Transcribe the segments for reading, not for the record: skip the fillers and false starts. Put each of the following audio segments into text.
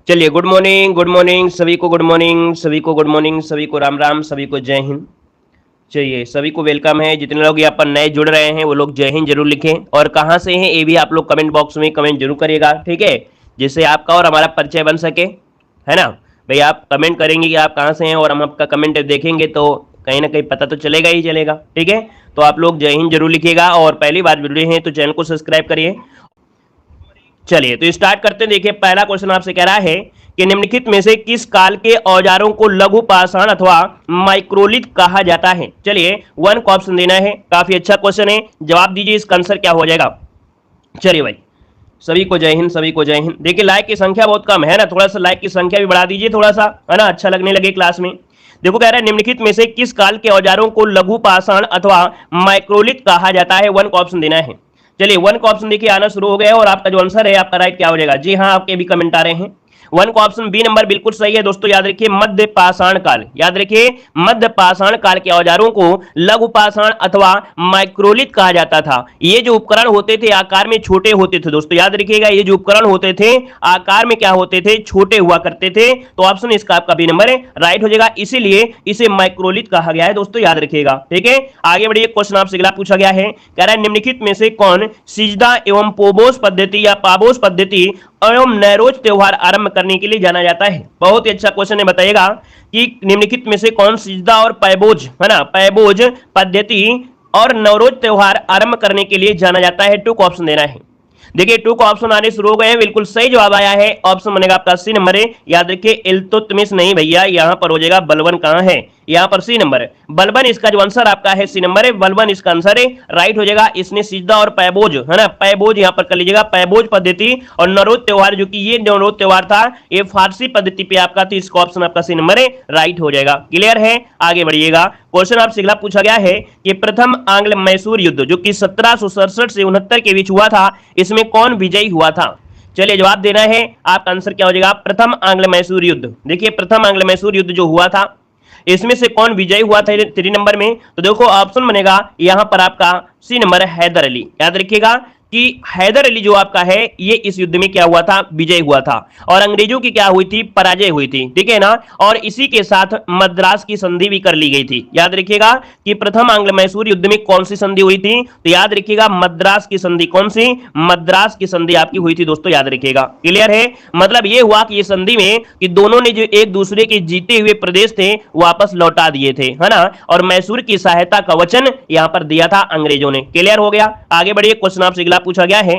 चलिए, good morning सभी को, गुड मॉर्निंग सभी को, गुड मॉर्निंग सभी को, राम राम सभी को, जय हिंद। चलिए, सभी को वेलकम है। जितने लोग यहाँ पर नए जुड़ रहे हैं वो लोग जय हिंद जरूर लिखें, और कहाँ से हैं ये भी आप लोग कमेंट बॉक्स में कमेंट जरूर करिएगा, ठीक है, जिससे आपका और हमारा परिचय बन सके, है ना। भाई आप कमेंट करेंगे कि आप कहाँ से हैं और हम आपका कमेंट देखेंगे तो कहीं ना कहीं पता तो चलेगा ही चलेगा, ठीक है। तो आप लोग जय हिंद जरूर लिखिएगा, और पहली बार जुड़े हैं तो चैनल को सब्सक्राइब करिए। चलिए तो स्टार्ट करते हैं। देखिए, पहला क्वेश्चन आपसे कह रहा है कि निम्नलिखित में से किस काल के औजारों को लघु पाषाण अथवा माइक्रोलिथ कहा जाता है। चलिए, वन को ऑप्शन देना है। काफी अच्छा क्वेश्चन है, जवाब दीजिए, इसका आंसर क्या हो जाएगा। चलिए भाई, सभी को जय हिंद, सभी को जय हिंद। देखिए, लाइक की संख्या बहुत कम है ना, थोड़ा सा लाइक की संख्या भी बढ़ा दीजिए थोड़ा सा, है ना, अच्छा लगने लगे क्लास में। देखो, कह रहा है निम्नलिखित में से किस काल के औजारों को लघु पाषाण अथवा माइक्रोलिथ कहा जाता है। वन को ऑप्शन देना है। चलिए, वन का ऑप्शन देखिए आना शुरू हो गया है, और आपका जो आंसर है आपका राइट क्या हो जाएगा। जी हाँ, आपके भी कमेंट आ रहे हैं। वन का ऑप्शन बी नंबर बिल्कुल सही है दोस्तों। याद रखिए, मध्य पाषाण काल, याद रखिए, मध्य पाषाण काल के औजारों को लघु पाषाण अथवा माइक्रोलिथ कहा जाता था। ये जो उपकरण होते थे आकार में छोटे होते थे दोस्तों, याद रखिएगा, ये जो उपकरण होते थे आकार में क्या होते थे, छोटे हुआ करते थे। तो ऑप्शन इसका आपका बी नंबर राइट हो जाएगा, इसीलिए इसे माइक्रोलिथ कहा गया है दोस्तों, याद रखिएगा, ठीक है। आगे बढ़िए, क्वेश्चन आपसे अगला पूछा गया है, कह रहा है निम्नलिखित में से कौन सिजदा एवं पोबोस पद्धति या पाबोस पद्धति एवं नैरोज त्योहार आरंभ करने के लिए जाना जाता है। बहुत ही अच्छा क्वेश्चन है, बताइएगा कि निम्नलिखित में से कौन सिजदा और पैबोज, है ना, पैबोज पद्धति और नवरोज त्योहार आरंभ करने के लिए जाना जाता है। टू को ऑप्शन देना है। देखिए, टू को ऑप्शन आने शुरू हो गए हैं, बिल्कुल सही जवाब आया है। ऑप्शन बनेगा आपका सी नंबर है। याद रखिए, इल्तुतमिश नहीं भैया, यहां पर हो जाएगा बलबन। कहां है, यहां पर सी नंबर है, बलबन इसका जो आंसर आपका है सी नंबर है, बलबन इसका आंसर है, राइट हो जाएगा। इसने सिजदा और पैबोज, है ना, पैबोज यहां पर कर लीजिएगा, पैबोज पद्धति और नवरोज त्योहार, जो कि ये नवरोज त्योहार था ये फारसी पद्धति पे आपका, तो इसका ऑप्शन आपका सी नंबर है, राइट हो जाएगा। क्लियर है, आगे बढ़िएगा। क्वेश्चन आपसे अगला पूछा गया है कि प्रथम आंग्ल मैसूर युद्ध जो कि 1767 से 69 के बीच हुआ था, इसमें कौन विजयी हुआ था। चलिए, जवाब देना है, आपका आंसर क्या हो जाएगा, प्रथम आंग्ल मैसूर युद्ध। देखिए, प्रथम आंग्ल मैसूर युद्ध जो हुआ था इसमें से कौन विजयी हुआ था 3 नंबर में, तो देखो ऑप्शन बनेगा यहां पर आपका सी नंबर है, हैदर अली। याद रखिएगा कि हैदर अली जो आपका है ये इस युद्ध में क्या हुआ था, विजय हुआ था, और अंग्रेजों की क्या हुई थी, पराजय हुई थी, ठीक है ना। और इसी के साथ मद्रास की संधि भी कर ली गई थी। याद रखिएगा कि प्रथम आंग्ल मैसूर युद्ध में कौन सी संधि हुई थी, तो याद रखिएगा मद्रास की संधि। कौन सी, मद्रास की संधि आपकी हुई थी दोस्तों, याद रखिएगा। क्लियर है, मतलब ये हुआ कि ये संधि में कि दोनों ने जो एक दूसरे के जीते हुए प्रदेश थे वापस लौटा दिए थे, है ना, और मैसूर की सहायता का वचन यहां पर दिया था अंग्रेजों ने। क्लियर हो गया, आगे बढ़िए। क्वेश्चन आपसे अगला पूछा गया है।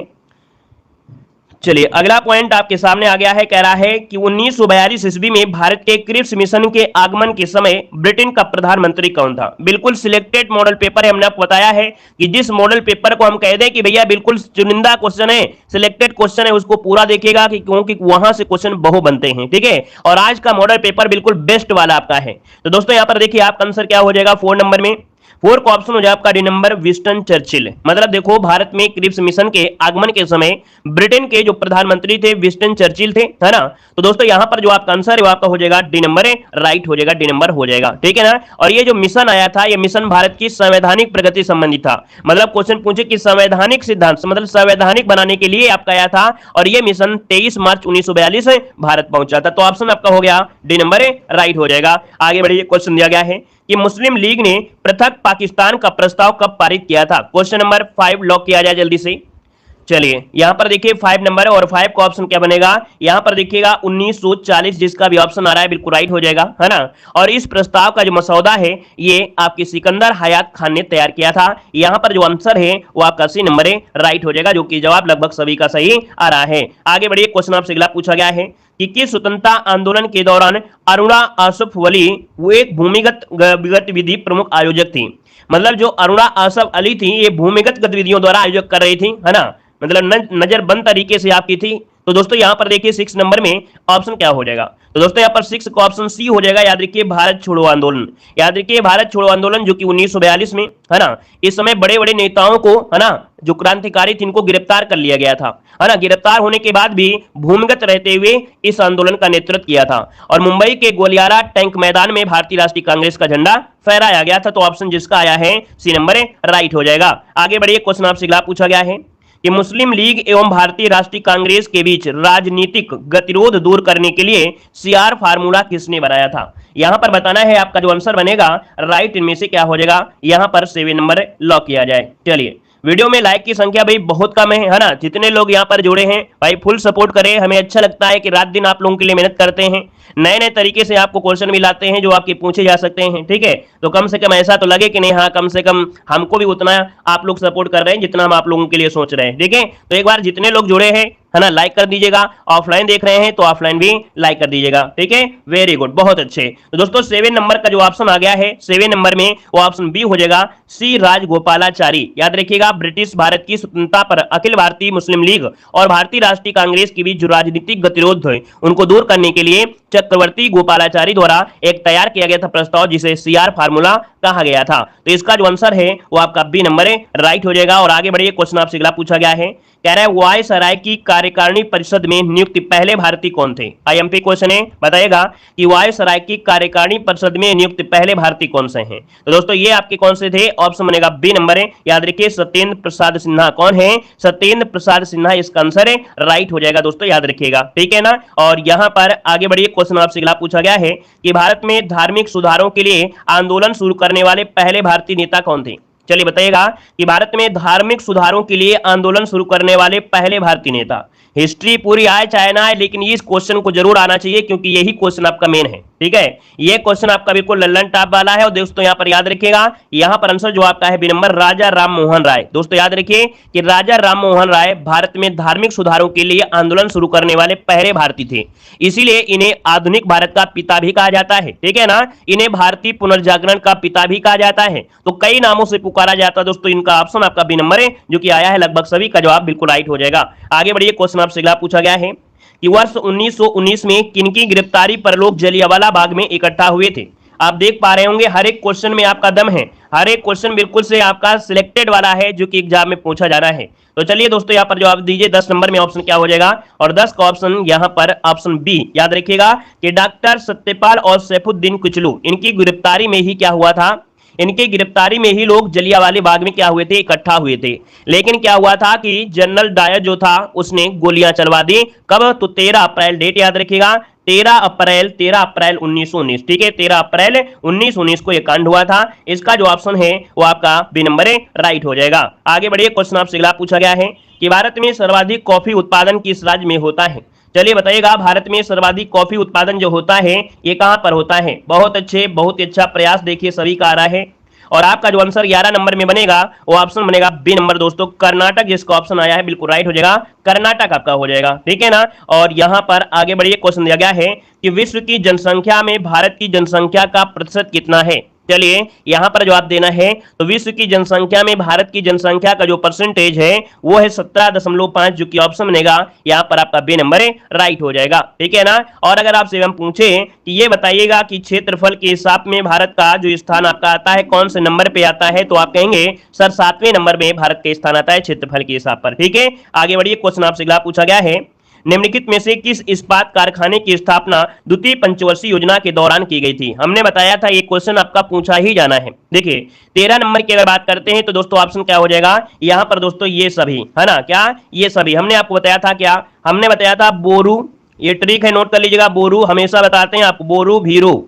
चलिए, अगला पॉइंट आपके सामने आ गया है, कह रहा है कि 1942 ईस्वी में भारत के क्रिप्स मिशन के आगमन के समय ब्रिटेन का प्रधानमंत्री कौन था। बिल्कुल सिलेक्टेड मॉडल पेपर है, हमने आपको बताया है कि जिस मॉडल पेपर को हम कह दें कि भैया बिल्कुल चुनिंदा क्वेश्चन है, सिलेक्टेड क्वेश्चन है, उसको पूरा देखिएगा कि क्योंकि वहां से क्वेश्चन बहु बनते हैं, ठीक है। और आज का मॉडल पेपर बिल्कुल बेस्ट वाला आपका है। तो दोस्तों यहाँ पर देखिए, आपका आंसर क्या हो जाएगा 4 नंबर में। 4 का ऑप्शन हो जाए आपका डी नंबर, विंस्टन चर्चिल। मतलब देखो, भारत में क्रिप्स मिशन के आगमन के समय ब्रिटेन के जो प्रधानमंत्री थे विंस्टन चर्चिल थे, है ना। तो दोस्तों यहाँ पर जो आपका आंसर है वो आपका हो जाएगा डी नंबर, राइट हो जाएगा, डी नंबर हो जाएगा, ठीक है ना। और ये जो मिशन आया था ये मिशन भारत की संवैधानिक प्रगति संबंधी था। मतलब क्वेश्चन पूछे कि संवैधानिक सिद्धांत, मतलब संवैधानिक बनाने के लिए आपका आया था, और ये मिशन 23 मार्च 1942 भारत पहुंचा था। तो ऑप्शन आपका हो गया डी नंबर, राइट हो जाएगा। आगे बढ़िए, क्वेश्चन दिया गया है कि मुस्लिम लीग ने पृथक पाकिस्तान का प्रस्ताव कब पारित किया था। क्वेश्चन नंबर 5 लॉक किया जाए जल्दी से। चलिए, यहां पर देखिए 5 नंबर है, और 5 का ऑप्शन क्या बनेगा, यहां पर देखिएगा 1940, जिसका भी ऑप्शन आ रहा है बिल्कुल राइट हो जाएगा, है ना। और इस प्रस्ताव का जो मसौदा है ये आपके सिकंदर हयात खान ने तैयार किया था। यहां पर जो आंसर है वो आपका सी नंबर है, राइट हो जाएगा, जो कि जवाब लगभग सभी का सही आ रहा है। आगे बढ़िए, क्वेश्चन आपसे अगला पूछा गया है कि किस स्वतंत्रता आंदोलन के दौरान अरुणा आसफ वली वो एक भूमिगत गतिविधि प्रमुख आयोजक थी। मतलब जो अरुणा आसफ अली थी ये भूमिगत गतिविधियों द्वारा आयोजक कर रही थी, है ना, मतलब नजरबंद तरीके से आपकी थी। तो दोस्तों यहाँ पर देखिए 6 नंबर में ऑप्शन क्या हो जाएगा, तो दोस्तों यहाँ पर 6 का ऑप्शन सी हो जाएगा। याद रखिए, भारत छोड़ो आंदोलन। याद रखिए, भारत छोड़ो आंदोलन जो कि 1942 में, है ना, इस समय बड़े बड़े नेताओं को, है ना, जो क्रांतिकारी थे इनको गिरफ्तार कर लिया गया था, है ना। गिरफ्तार होने के बाद भी भूमिगत रहते हुए इस आंदोलन का नेतृत्व किया था, और मुंबई के गोलियारा टैंक मैदान में भारतीय राष्ट्रीय कांग्रेस का झंडा फहराया गया था। तो ऑप्शन जिसका आया है सी नंबर, राइट हो जाएगा। आगे बढ़िए, क्वेश्चन आपसे अगला पूछा गया है कि मुस्लिम लीग एवं भारतीय राष्ट्रीय कांग्रेस के बीच राजनीतिक गतिरोध दूर करने के लिए सीआर फार्मूला किसने बनाया था? यहां पर बताना है आपका जो आंसर बनेगा राइट इनमें से क्या हो जाएगा, यहां पर 7 नंबर लॉक किया जाए। चलिए, वीडियो में लाइक की संख्या भाई बहुत कम है ना, जितने लोग यहाँ पर जुड़े हैं भाई फुल सपोर्ट करें, हमें अच्छा लगता है कि रात दिन आप लोगों के लिए मेहनत करते हैं, नए नए तरीके से आपको क्वेश्चन भी लाते हैं जो आपके पूछे जा सकते हैं, ठीक है। तो कम से कम ऐसा तो लगे कि नहीं हाँ कम से कम हमको भी उतना आप लोग सपोर्ट कर रहे हैं जितना हम आप लोगों के लिए सोच रहे हैं, ठीक है। तो एक बार जितने लोग जुड़े हैं है ना लाइक कर दीजिएगा, ऑफलाइन देख रहे हैं तो ऑफलाइन भी लाइक कर दीजिएगा, ठीक है। वेरी गुड, बहुत अच्छे। तो दोस्तों 7 नंबर का जो ऑप्शन आ गया है 7 नंबर में वो ऑप्शन बी हो जाएगा, सी राजगोपालाचारी। याद रखिएगा, ब्रिटिश भारत की स्वतंत्रता पर अखिल भारतीय मुस्लिम लीग और भारतीय राष्ट्रीय कांग्रेस के बीच जो राजनीतिक गतिरोध थे उनको दूर करने के लिए चक्रवर्ती गोपालाचारी द्वारा एक तैयार किया गया था प्रस्ताव जिसे सीआर फार्मूला कहा गया था। तो इसका जो आंसर है वो आपका बी नंबर है, राइट हो जाएगा। और आगे बढ़िए, क्वेश्चन आपसे अगला पूछा गया है, कह रहा है वायसराय की कार्यकारिणी परिषद में नियुक्त पहले भारतीय कौन थे? आईएमपी क्वेश्चन है, बताइएगा कि वायसराय की कार्यकारिणी परिषद में नियुक्त पहले भारतीय कौन से हैं? तो दोस्तों ये आपके कौन से थे? ऑप्शन बनेगा बी नंबर है, याद रखिए सत्येंद्र प्रसाद सिन्हा। कौन है? सत्येंद्र प्रसाद सिन्हा इसका आंसर है, राइट हो जाएगा दोस्तों, याद रखिएगा, ठीक है ना। और यहां पर आगे बढ़िए, क्वेश्चन आपसे अगला पूछा गया है कि भारत में धार्मिक सुधारों के लिए आंदोलन शुरू करने वाले पहले भारतीय नेता कौन थे? चलिए बताइएगा कि भारत में धार्मिक सुधारों के लिए आंदोलन शुरू करने वाले पहले भारतीय नेता। हिस्ट्री पूरी आए चाहे ना आए लेकिन इस क्वेश्चन को जरूर आना चाहिए क्योंकि यही क्वेश्चन आपका मेन है, ठीक है। ये क्वेश्चन आपका बिल्कुल लल्लन टॉप वाला है। और दोस्तों यहां पर याद रखिएगा, यहां पर आंसर जो आपका है बी नंबर, राजा राम मोहन राय। दोस्तों याद रखिए कि राजा राम मोहन राय भारत में धार्मिक सुधारों के लिए आंदोलन शुरू करने वाले पहले भारतीय थे, इसीलिए इन्हें आधुनिक भारत का पिता भी कहा जाता है, ठीक है ना। इन्हें भारतीय पुनर्जागरण का पिता भी कहा जाता है, तो कई नामों से पुकारा जाता है दोस्तों। इनका ऑप्शन आपका बी नंबर है जो कि आया है, लगभग सभी का जवाब बिल्कुल राइट हो जाएगा। आगे बढ़िए, क्वेश्चन आपसे अगला पूछा गया है कि वर्ष 1919 में किनकी गिरफ्तारी पर लोग जलियांवाला बाग में इकट्ठा हुए थे? आप देख पा रहे होंगे हर एक क्वेश्चन में आपका दम है, हर एक क्वेश्चन बिल्कुल से आपका सिलेक्टेड वाला है जो कि एग्जाम में पूछा जा रहा है। तो चलिए दोस्तों यहाँ पर जवाब दीजिए, 10 नंबर में ऑप्शन क्या हो जाएगा? और 10 का ऑप्शन यहाँ पर ऑप्शन बी। याद रखिएगा कि डॉक्टर सत्यपाल और सैफुद्दीन कुचलू इनकी गिरफ्तारी में ही क्या हुआ था, इनकी गिरफ्तारी में ही लोग जलियांवाला बाग में क्या हुए थे, इकट्ठा हुए थे। लेकिन क्या हुआ था कि जनरल डायर जो था उसने गोलियां चलवा दी। कब? तो 13 अप्रैल, डेट याद रखिएगा, 13 अप्रैल 1919, ठीक है, 13 अप्रैल 1919 को यह कांड हुआ था। इसका जो ऑप्शन है वो आपका बी नंबर है, राइट हो जाएगा। आगे बढ़िए, क्वेश्चन आपसे अगला पूछा गया है कि भारत में सर्वाधिक कॉफी उत्पादन किस राज्य में होता है? चलिए बताइएगा, भारत में सर्वाधिक कॉफी उत्पादन जो होता है ये कहां पर होता है? बहुत अच्छे, बहुत ही अच्छा प्रयास देखिए सभी का आ रहा है। और आपका जो आंसर 11 नंबर में बनेगा वो ऑप्शन बनेगा बी नंबर दोस्तों, कर्नाटक। जिसका ऑप्शन आया है बिल्कुल राइट हो जाएगा, कर्नाटक आपका हो जाएगा, ठीक है ना। और यहां पर आगे बढ़िए, क्वेश्चन दिया गया है कि विश्व की जनसंख्या में भारत की जनसंख्या का प्रतिशत कितना है? चलिए यहां पर जवाब देना है, तो विश्व की जनसंख्या में भारत की जनसंख्या का जो परसेंटेज है वो है 17.5, जो कि ऑप्शन बनेगा यहां पर आपका बी नंबर है, राइट हो जाएगा, ठीक है ना। और अगर आपसे हम पूछे कि ये बताइएगा कि क्षेत्रफल के हिसाब में भारत का जो स्थान आपका आता है कौन से नंबर पे आता है, तो आप कहेंगे सर 7वें नंबर में भारत का स्थान आता है क्षेत्रफल के हिसाब पर, ठीक है। आगे बढ़िए, क्वेश्चन आपसे अगला पूछा गया है, निम्नलिखित में से किस इस्पात कारखाने की स्थापना द्वितीय पंचवर्षीय योजना के दौरान की गई थी? हमने बताया था ये क्वेश्चन आपका पूछा ही जाना है। देखिए 13 नंबर की अगर बात करते हैं तो दोस्तों ऑप्शन क्या हो जाएगा यहां पर दोस्तों, ये सभी है ना, क्या ये सभी हमने आपको बताया था, क्या हमने बताया था? बोरू, ये ट्रिक है नोट कर लीजिएगा, बोरू हमेशा बताते हैं आपको, बोरू, भीरू,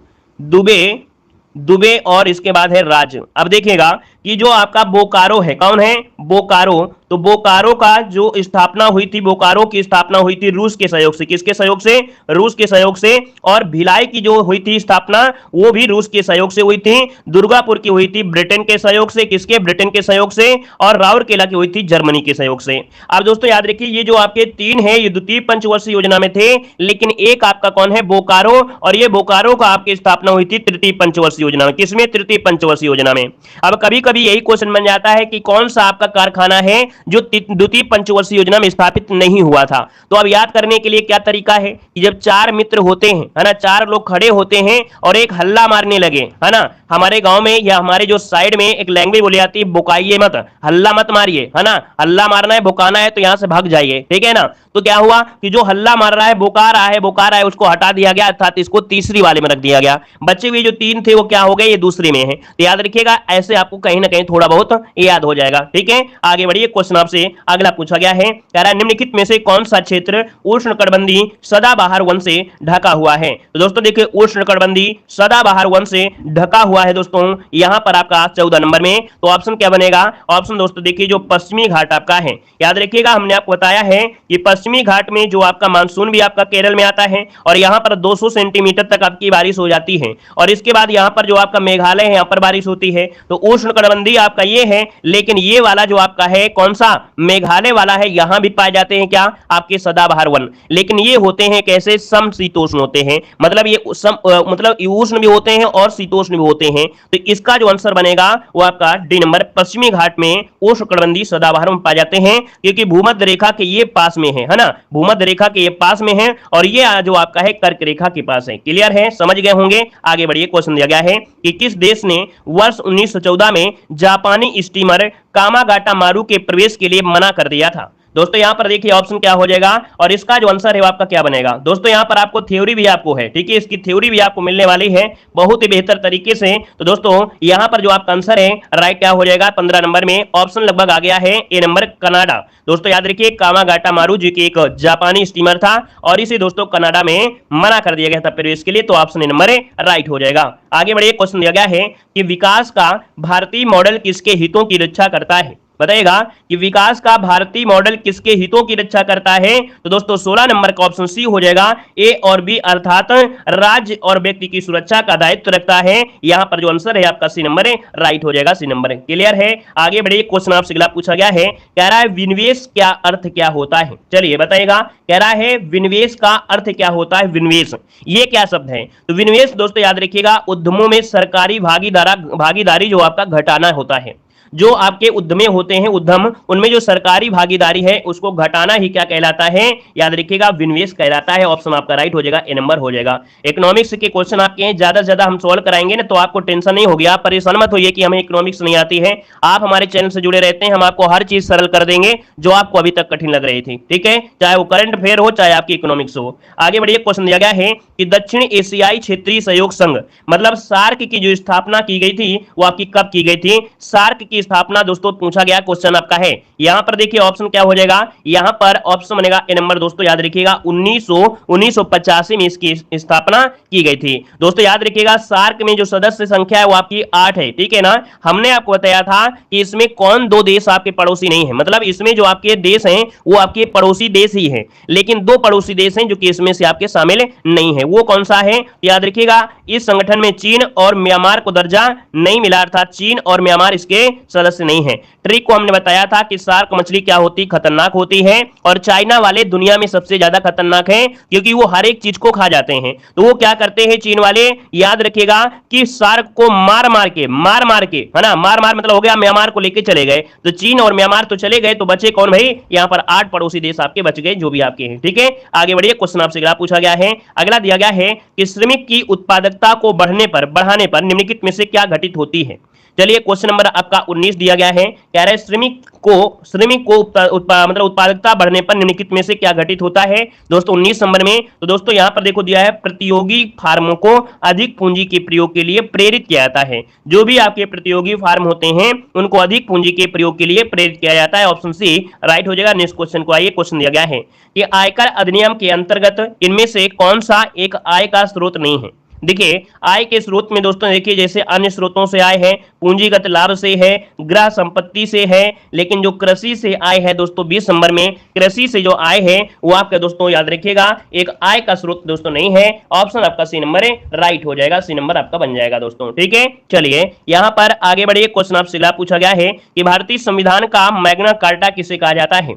दुबे और इसके बाद है राज। अब देखिएगा कि जो आपका बोकारो है, कौन है? बोकारो। तो बोकारो का जो स्थापना हुई थी, बोकारो की स्थापना हुई थी रूस के सहयोग से। किसके सहयोग से? रूस के सहयोग से। और भिलाई की जो हुई थी स्थापना वो भी रूस के सहयोग से हुई थी। दुर्गापुर की हुई थी ब्रिटेन के सहयोग से। किसके? ब्रिटेन के सहयोग से। और राउरकेला की हुई थी जर्मनी के सहयोग से। अब दोस्तों याद रखिए ये जो आपके 3 है ये द्वितीय पंचवर्षीय योजना में थे, लेकिन एक आपका कौन है? बोकारो। और ये बोकारो का आपकी स्थापना हुई थी तृतीय पंचवर्षीय योजना में। किसमें? तृतीय पंचवर्षीय योजना में। अब कभी कभी यही क्वेश्चन बन जाता है कि कौन सा आपका कारखाना है जो द्वितीय पंचवर्षीय योजना में स्थापित नहीं हुआ था। तो अब याद करने के लिए क्या तरीका है कि जब 4 मित्र होते हैं, है ना, 4 लोग खड़े होते हैं और एक हल्ला मारने लगे, है ना, हमारे गांव में या हमारे जो साइड में एक लैंग्वेज बोली जाती है, बुकाइए मत, हल्ला मत मारिए, है ना, हल्ला मारना है, बुकाना है तो यहां से भाग जाइए, ठीक है ना। तो क्या हुआ कि जो हल्ला मार रहा है, बुका रहा है उसको हटा दिया गया, अर्थात इसको तीसरी वाले में रख दिया गया। बचे हुए जो 3 थे वो क्या हो गए? ये दूसरे में है। तो याद रखिएगा ऐसे आपको कहीं कहीं ना कहीं थोड़ा बहुत याद हो जाएगा। ठीक है, आगे बढ़िए, क्वेश्चन आपसे अगला पूछा गया है, कह रहा है निम्नलिखित में से कौन सा क्षेत्र उष्णकटिबंधीय सदाबहार वन से ढका हुआ है। तो दोस्तों देखिए, उष्णकटिबंधीय सदाबहार वन से ढका हुआ है दोस्तों यहां पर आपका 14 नंबर में। तो ऑप्शन क्या बनेगा? ऑप्शन दोस्तों देखिए जो पश्चिमी घाट आपका है, याद रखिएगा हमने आपको बताया है कि पश्चिमी घाट में जो आपका मानसून भी आपका केरल में आता है और यहां पर 200 सेंटीमीटर तक आपकी बारिश हो जाती है, और इसके बाद यहां पर जो आपका मेघालय है यहां पर बारिश होती है। तो उष्णकटिबंधीय आपका ये है, लेकिन ये वाला जो आपका है कौन सा, मेघालय वाला है, यहां भी पाए जाते हैं क्या आपके सदाबहार वन, लेकिन ये होते हैं कैसे, समशीतोष्ण होते हैं, मतलब ये मतलब उष्ण भी होते हैं और शीतोष्ण भी होते हैं। तो इसका जो आंसर बनेगा वो आपका डी नंबर, पश्चिमी घाट में उष्णकटिबंधीय सदाबहार में पाए जाते हैं, क्योंकि भूमध्य रेखा के ये पास में है ना, भूमध्य रेखा के ये पास में है, और ये जो आपका है कर्क रेखा के पास है। क्लियर है, समझ गए होंगे। आगे बढ़िए, क्वेश्चन दिया गया है कि किस देश ने वर्ष 1914 में जापानी स्टीमर कामागाटा मारू के प्रवेश के लिए मना कर दिया था। दोस्तों यहां पर देखिए ऑप्शन क्या हो जाएगा, और इसका जो आंसर है वो आपका क्या बनेगा। दोस्तों यहां पर आपको थ्योरी भी आपको है, ठीक है, इसकी थ्योरी भी आपको मिलने वाली है बहुत ही बेहतर तरीके से। तो दोस्तों यहां पर जो आपका आंसर है राइट क्या हो जाएगा 15 नंबर में, ऑप्शन लगभग आ गया है ए नंबर, कनाडा। दोस्तों याद रखिए कामागाटा मारू जी की एक जापानी स्टीमर था, और इसे दोस्तों कनाडा में मना कर दिया गया था प्रवेश के लिए, तो ऑप्शन नंबर राइट हो जाएगा। आगे बढ़िए, क्वेश्चन दिया गया है कि विकास का भारतीय मॉडल किसके हितों की रक्षा करता है। बताइएगा कि विकास का भारतीय मॉडल किसके हितों की रक्षा करता है। तो दोस्तों 16 नंबर का ऑप्शन सी हो जाएगा, ए और बी, अर्थात राज्य और व्यक्ति की सुरक्षा का दायित्व रखता है। यहां पर जो आंसर है आपका सी नंबर राइट हो जाएगा, सी नंबर। क्लियर है, आगे बढ़िए, क्वेश्चन आपसे अगला पूछा गया है, कह रहा है विनिवेश क्या अर्थ क्या होता है। चलिए बताइएगा, कह रहा है विनिवेश का अर्थ क्या होता है। विनिवेश ये क्या शब्द है। तो विनिवेश दोस्तों याद रखिएगा उद्यमों में सरकारी भागीदारी जो आपका घटाना होता है, जो आपके उद्यमे होते हैं उद्यम, उनमें जो सरकारी भागीदारी है उसको घटाना ही क्या कहलाता है, याद रखिएगा विनिवेश कहलाता है। ऑप्शन आपका राइट हो जाएगा, ए नंबर हो जाएगा। इकोनॉमिक्स के क्वेश्चन आपके हैं, ज्यादा से ज्यादा हम सॉल्व कराएंगे ना, तो आपको टेंशन नहीं होगी, आप परेशान मत होइए कि हमें इकोनॉमिक्स नहीं आती है। आप हमारे चैनल से जुड़े रहते हैं, हम आपको हर चीज सरल कर देंगे जो आपको अभी तक कठिन लग रही थी। ठीक है, चाहे वो करंट अफेयर हो चाहे आपकी इकोनॉमिक्स हो। आगे बढ़िए, क्वेश्चन दिया गया है कि दक्षिण एशियाई क्षेत्रीय सहयोग संघ मतलब सार्क की जो स्थापना की गई थी वो आपकी कब की गई थी। सार्क की स्थापना दोस्तों पूछा गया क्वेश्चन आपका है। यहां पर देखिए ऑप्शन क्या हो जाएगा, यहां पर ऑप्शन बनेगा ए नंबर। दोस्तों याद रखिएगा 1985 में इसकी स्थापना की गई थी। दोस्तों याद रखिएगा सार्क में जो सदस्य संख्या है वो आपकी 8 है, ठीक है ना। हमने आपको बताया था कि इसमें कौन दो देश आपके पड़ोसी नहीं है, मतलब इसमें जो आपके देश हैं वो आपके पड़ोसी देश ही है, लेकिन दो पड़ोसी देश हैं जो कि इसमें से आपके शामिल नहीं है। वो कौन सा है, याद रखिएगा इस संगठन में चीन और म्यांमार को दर्जा नहीं मिला, अर्थात चीन और म्यांमार इसके सदस्य नहीं है। ट्रिक को हमने बताया था कि शार्क मछली क्या होती, खतरनाक होती है, और चाइना वाले दुनिया में सबसे ज्यादा खतरनाक है क्योंकि वो हर एक चीज को खा जाते हैं। तो वो क्या करते हैं चीन वाले, याद रखिएगा कि शार्क को मार मार के है ना, मार मतलब हो गया म्यांमार को लेके चले गए। तो चीन और म्यांमार तो चले गए, तो बचे कौन भाई, यहां पर 8 पड़ोसी देश आपके बच गए जो भी आपके हैं। ठीक है, आगे बढ़िए, क्वेश्चन आपसे अगला पूछा गया है। अगला दिया गया है कि श्रमिक की उत्पादकता को बढ़ाने पर निम्नलिखित में से क्या घटित होती है। चलिए क्वेश्चन नंबर आपका 19 दिया गया है, कह रहे हैं श्रमिक को मतलब उत्पादकता बढ़ने पर निम्नलिखित में से क्या घटित होता है। दोस्तों 19 नंबर में, तो दोस्तों यहां पर देखो दिया है प्रतियोगी फार्मों को अधिक पूंजी के प्रयोग के लिए प्रेरित किया जाता है। जो भी आपके प्रतियोगी फार्म होते हैं उनको अधिक पूंजी के प्रयोग के लिए प्रेरित किया जाता है। ऑप्शन सी राइट हो जाएगा। नेक्स्ट क्वेश्चन को आइए, क्वेश्चन दिया गया है कि आयकर अधिनियम के अंतर्गत इनमें से कौन सा एक आय का स्रोत नहीं है। देखिए आय के स्रोत में दोस्तों देखिए जैसे अन्य स्रोतों से आय है, पूंजीगत लाभ से है, ग्रह संपत्ति से है, लेकिन जो कृषि से आय है दोस्तों 20 नंबर में कृषि से जो आय है वो आपका दोस्तों याद रखिएगा एक आय का स्रोत दोस्तों नहीं है। ऑप्शन आपका सी नंबर है, राइट हो जाएगा, सी नंबर आपका बन जाएगा दोस्तों। ठीक है, चलिए यहां पर आगे बढ़िए, क्वेश्चन आपसे अगला पूछा गया है कि भारतीय संविधान का मैग्ना कार्टा किसे कहा जाता है।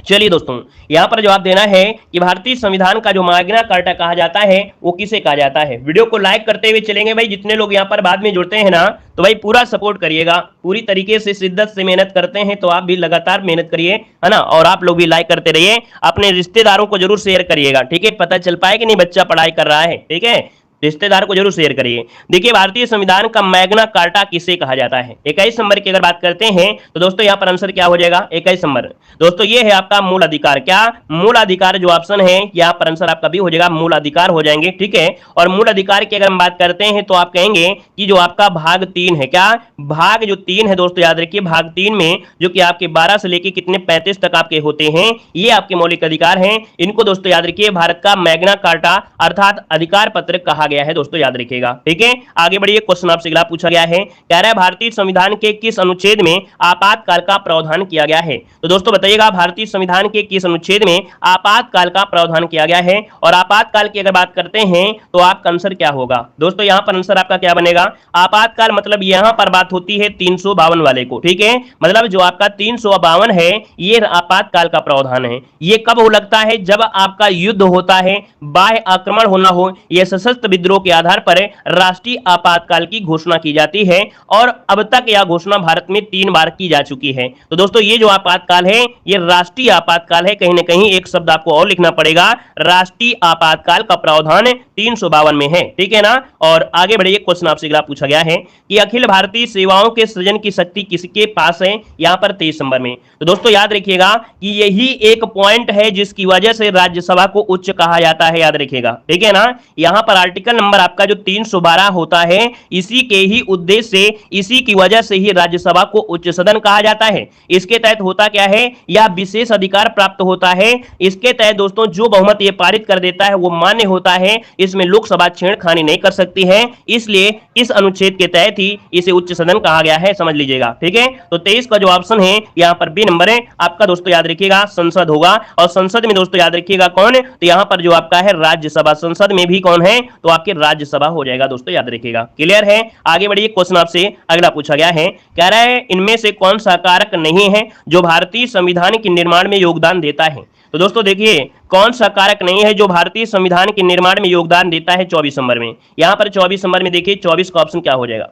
चलिए दोस्तों यहां पर जवाब देना है कि भारतीय संविधान का जो मैग्ना कार्टा कहा जाता है वो किसे कहा जाता है। वीडियो को लाइक करते हुए चलेंगे भाई, जितने लोग यहां पर बाद में जुड़ते हैं ना तो भाई पूरा सपोर्ट करिएगा, पूरी तरीके से शिद्दत से मेहनत करते हैं तो आप भी लगातार मेहनत करिए, है ना, और आप लोग भी लाइक करते रहिए, अपने रिश्तेदारों को जरूर शेयर करिएगा। ठीक है, पता चल पाए कि नहीं बच्चा पढ़ाई कर रहा है। ठीक है, रिश्तेदार को जरूर शेयर करिए। देखिए भारतीय संविधान का मैग्ना कार्टा किसे कहा जाता है? 21 नंबर की अगर बात करते हैं तो दोस्तों यहाँ पर आंसर क्या हो जाएगा? 21 नंबर दोस्तों ये है आपका मूल अधिकार। क्या? मूल अधिकार जो ऑप्शन है यहाँ पर आंसर आपका भी हो जाएगा, मूल अधिकार हो जाएंगे, ठीक है। और मूल अधिकार की अगर हम बात करते हैं तो आप कहेंगे कि जो आपका भाग 3 है, क्या भाग जो 3 है दोस्तों याद रखिए, भाग 3 में जो कि आपके 12 से लेके कितने 35 तक आपके होते हैं, ये आपके मौलिक अधिकार हैं। इनको दोस्तों याद रखिए भारत का मैग्ना कार्टा अर्थात अधिकार पत्र कहा गया है दोस्तों, याद रखिएगा, ठीक है। आगे बढ़िए, क्वेश्चन आपसे अगला पूछा गया है, कह रहा है भारतीय संविधान के किस अनुच्छेद में आपातकाल का प्रावधान किया गया है? तो दोस्तों बताइएगा भारतीय संविधान के किस अनुच्छेद में आपातकाल का प्रावधान किया गया है? और आपातकाल की अगर बात करते हैं तो आपका आंसर क्या होगा दोस्तों? यहां पर आंसर आपका क्या बनेगा? आपातकाल मतलब यहां पर बात होती है 352 वाले को, ठीक है। मतलब जो आपका 352 है ये आपातकाल का प्रावधान है। ये कब हो लगता है? जब आपका युद्ध होता है, बाह्य आक्रमण होना हो या सशस्त्र विद्रोह के आधार पर राष्ट्रीय आपातकाल की घोषणा की जाती है। और अब तक यह घोषणा भारत में 3 बार की जा चुकी है। तो दोस्तों ये जो आपातकाल है ये राष्ट्रीय आपातकाल है। कहीं ना कहीं एक शब्द आपको और लिखना पड़ेगा, राष्ट्रीय आपातकाल का प्रावधान 352 में है, ठीक है ना। और आगे बढ़िए, क्वेश्चन आपसे अगला पूछा गया है कि अखिल भारतीय सेवाओं के सृजन की शक्ति किसके पास है? यहां पर 23 नंबर में। तो दोस्तों याद रखिएगा कि यही एक पॉइंट है जिसकी वजह से राज्यसभा को उच्च कहा जाता है, याद रखिएगा, ठीक है ना। यहां पर आर्टिकल नंबर आपका जो 312 होता है, इसी के ही उद्देश्य से, इसी की वजह से ही राज्यसभा को उच्च सदन कहा जाता है। इसके तहत होता क्या है? यह विशेष अधिकार प्राप्त होता है। इसके तहत दोस्तों जो बहुमत ये पारित कर देता है वो मान्य होता है। इसमें लोकसभा छेड़खानी नहीं कर सकती है, इसलिए इस अनुच्छेद के तहत ही इसे उच्च सदन कहा गया है, समझ लीजिएगा, ठीक है। तो 23 का जो ऑप्शन है यहां पर बी नंबर है आपका दोस्तों, याद रखिएगा संसद होगा। और संसद में दोस्तों याद रखिएगा कौन? तो यहां पर जो आपका है राज्यसभा, संसद में भी कौन है? तो आपके राज्यसभा हो जाएगा दोस्तों, याद रखिएगा, क्लियर है। आगे बढ़िए, क्वेश्चन आपसे अगला पूछा गया है, कह रहा है इनमें से कौन सा कारक नहीं है जो भारतीय संविधान के निर्माण में योगदान देता है? तो दोस्तों देखिए कौन सा कारक नहीं है जो भारतीय संविधान के निर्माण में योगदान देता है 24 नंबर में। यहां पर 24 नंबर में देखिए 24 का ऑप्शन क्या हो जाएगा?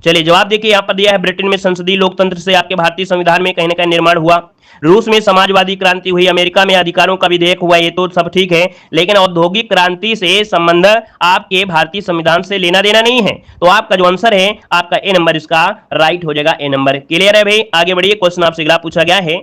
चलिए जवाब देखिए, यहां पर दिया है ब्रिटेन में संसदीय लोकतंत्र से आपके भारतीय संविधान में कहीं ना कहीं निर्माण हुआ, रूस में समाजवादी क्रांति हुई, अमेरिका में अधिकारों का विधेयक हुआ, ये तो सब ठीक है। लेकिन औद्योगिक क्रांति से संबंध आपके भारतीय संविधान से लेना देना नहीं है। तो आपका जो आंसर है आपका ए नंबर इसका राइट हो जाएगा, ए नंबर, क्लियर है भाई। आगे बढ़िए, क्वेश्चन आपसे अगला पूछा गया है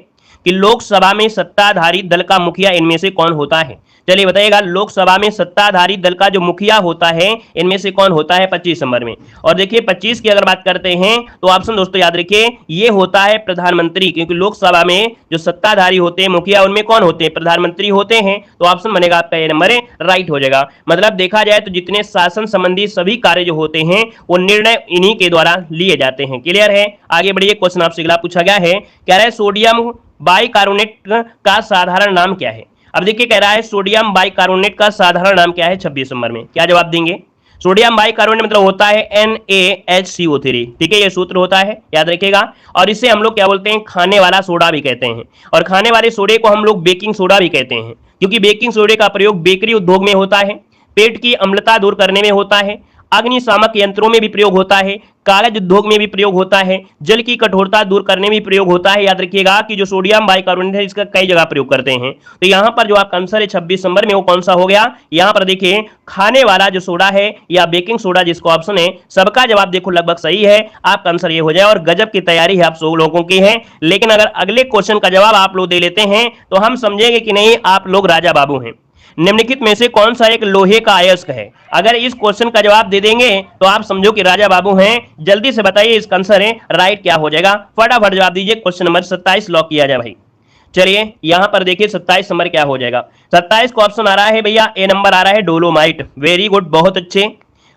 कि लोकसभा में सत्ताधारी दल का मुखिया इनमें से कौन होता है? चलिए बताइएगा, लोकसभा में सत्ताधारी दल का जो मुखिया होता है इनमें से कौन होता है 25 नंबर में। और देखिए 25 की अगर बात करते हैं तो ऑप्शन दोस्तों याद रखिए ये होता है प्रधानमंत्री, क्योंकि लोकसभा में जो सत्ताधारी होते हैं मुखिया उनमें कौन होते हैं? प्रधानमंत्री होते हैं। तो ऑप्शन बनेगा आपका ए नंबर राइट हो जाएगा। मतलब देखा जाए तो जितने शासन संबंधी सभी कार्य जो होते हैं वो निर्णय इन्हीं के द्वारा लिए जाते हैं, क्लियर है। आगे बढ़िए, क्वेश्चन आपसे अगला पूछा गया है, कह रहा है सोडियम बाइकार्बोनेट का साधारण नाम क्या है? अब देखिए कह रहा है सोडियम बाइकार्बोनेट का साधारण नाम क्या है 26 नंबर में। क्या जवाब देंगे? सोडियम बाइकार्बोनेट मतलब होता है NaHCO3, ठीक है, ये सूत्र होता है, याद रखिएगा। और इसे हम लोग क्या बोलते हैं? खाने वाला सोडा भी कहते हैं। और खाने वाले सोडे को हम लोग बेकिंग सोडा भी कहते हैं, क्योंकि बेकिंग सोडे का प्रयोग बेकरी उद्योग में होता है, पेट की अम्लता दूर करने में होता है, अग्निशामक यंत्रों में भी प्रयोग होता है, कागज उद्योग में भी प्रयोग होता है, जल की कठोरता दूर करने में भी प्रयोग होता है। याद रखिएगा कि जो सोडियम बाइकार्बोनेट है इसका कई जगह प्रयोग करते हैं। तो यहां पर जो आपका आंसर है 26 नंबर में वो कौन सा हो गया? यहां पर देखिए खाने वाला जो सोडा है या बेकिंग सोडा जिसको ऑप्शन है, सबका जवाब देखो लगभग सही है, आपका आंसर ये हो जाए। और गजब की तैयारी है आप सब लोगों की है। लेकिन अगर अगले क्वेश्चन का जवाब आप लोग दे लेते हैं तो हम समझेंगे कि नहीं आप लोग राजा बाबू हैं। निम्नलिखित में से कौन सा एक लोहे का अयस्क है? अगर इस क्वेश्चन का जवाब दे देंगे तो आप समझो कि राजा बाबू हैं। जल्दी से बताइए इसका आंसर है राइट क्या हो जाएगा? फटाफट जवाब दीजिए। क्वेश्चन नंबर 27 लॉक किया जाए भाई। चलिए यहां पर देखिए 27 नंबर क्या हो जाएगा? 27 का ऑप्शन आ रहा है भैया, ए नंबर आ रहा है डोलोमाइट। वेरी गुड, बहुत अच्छे।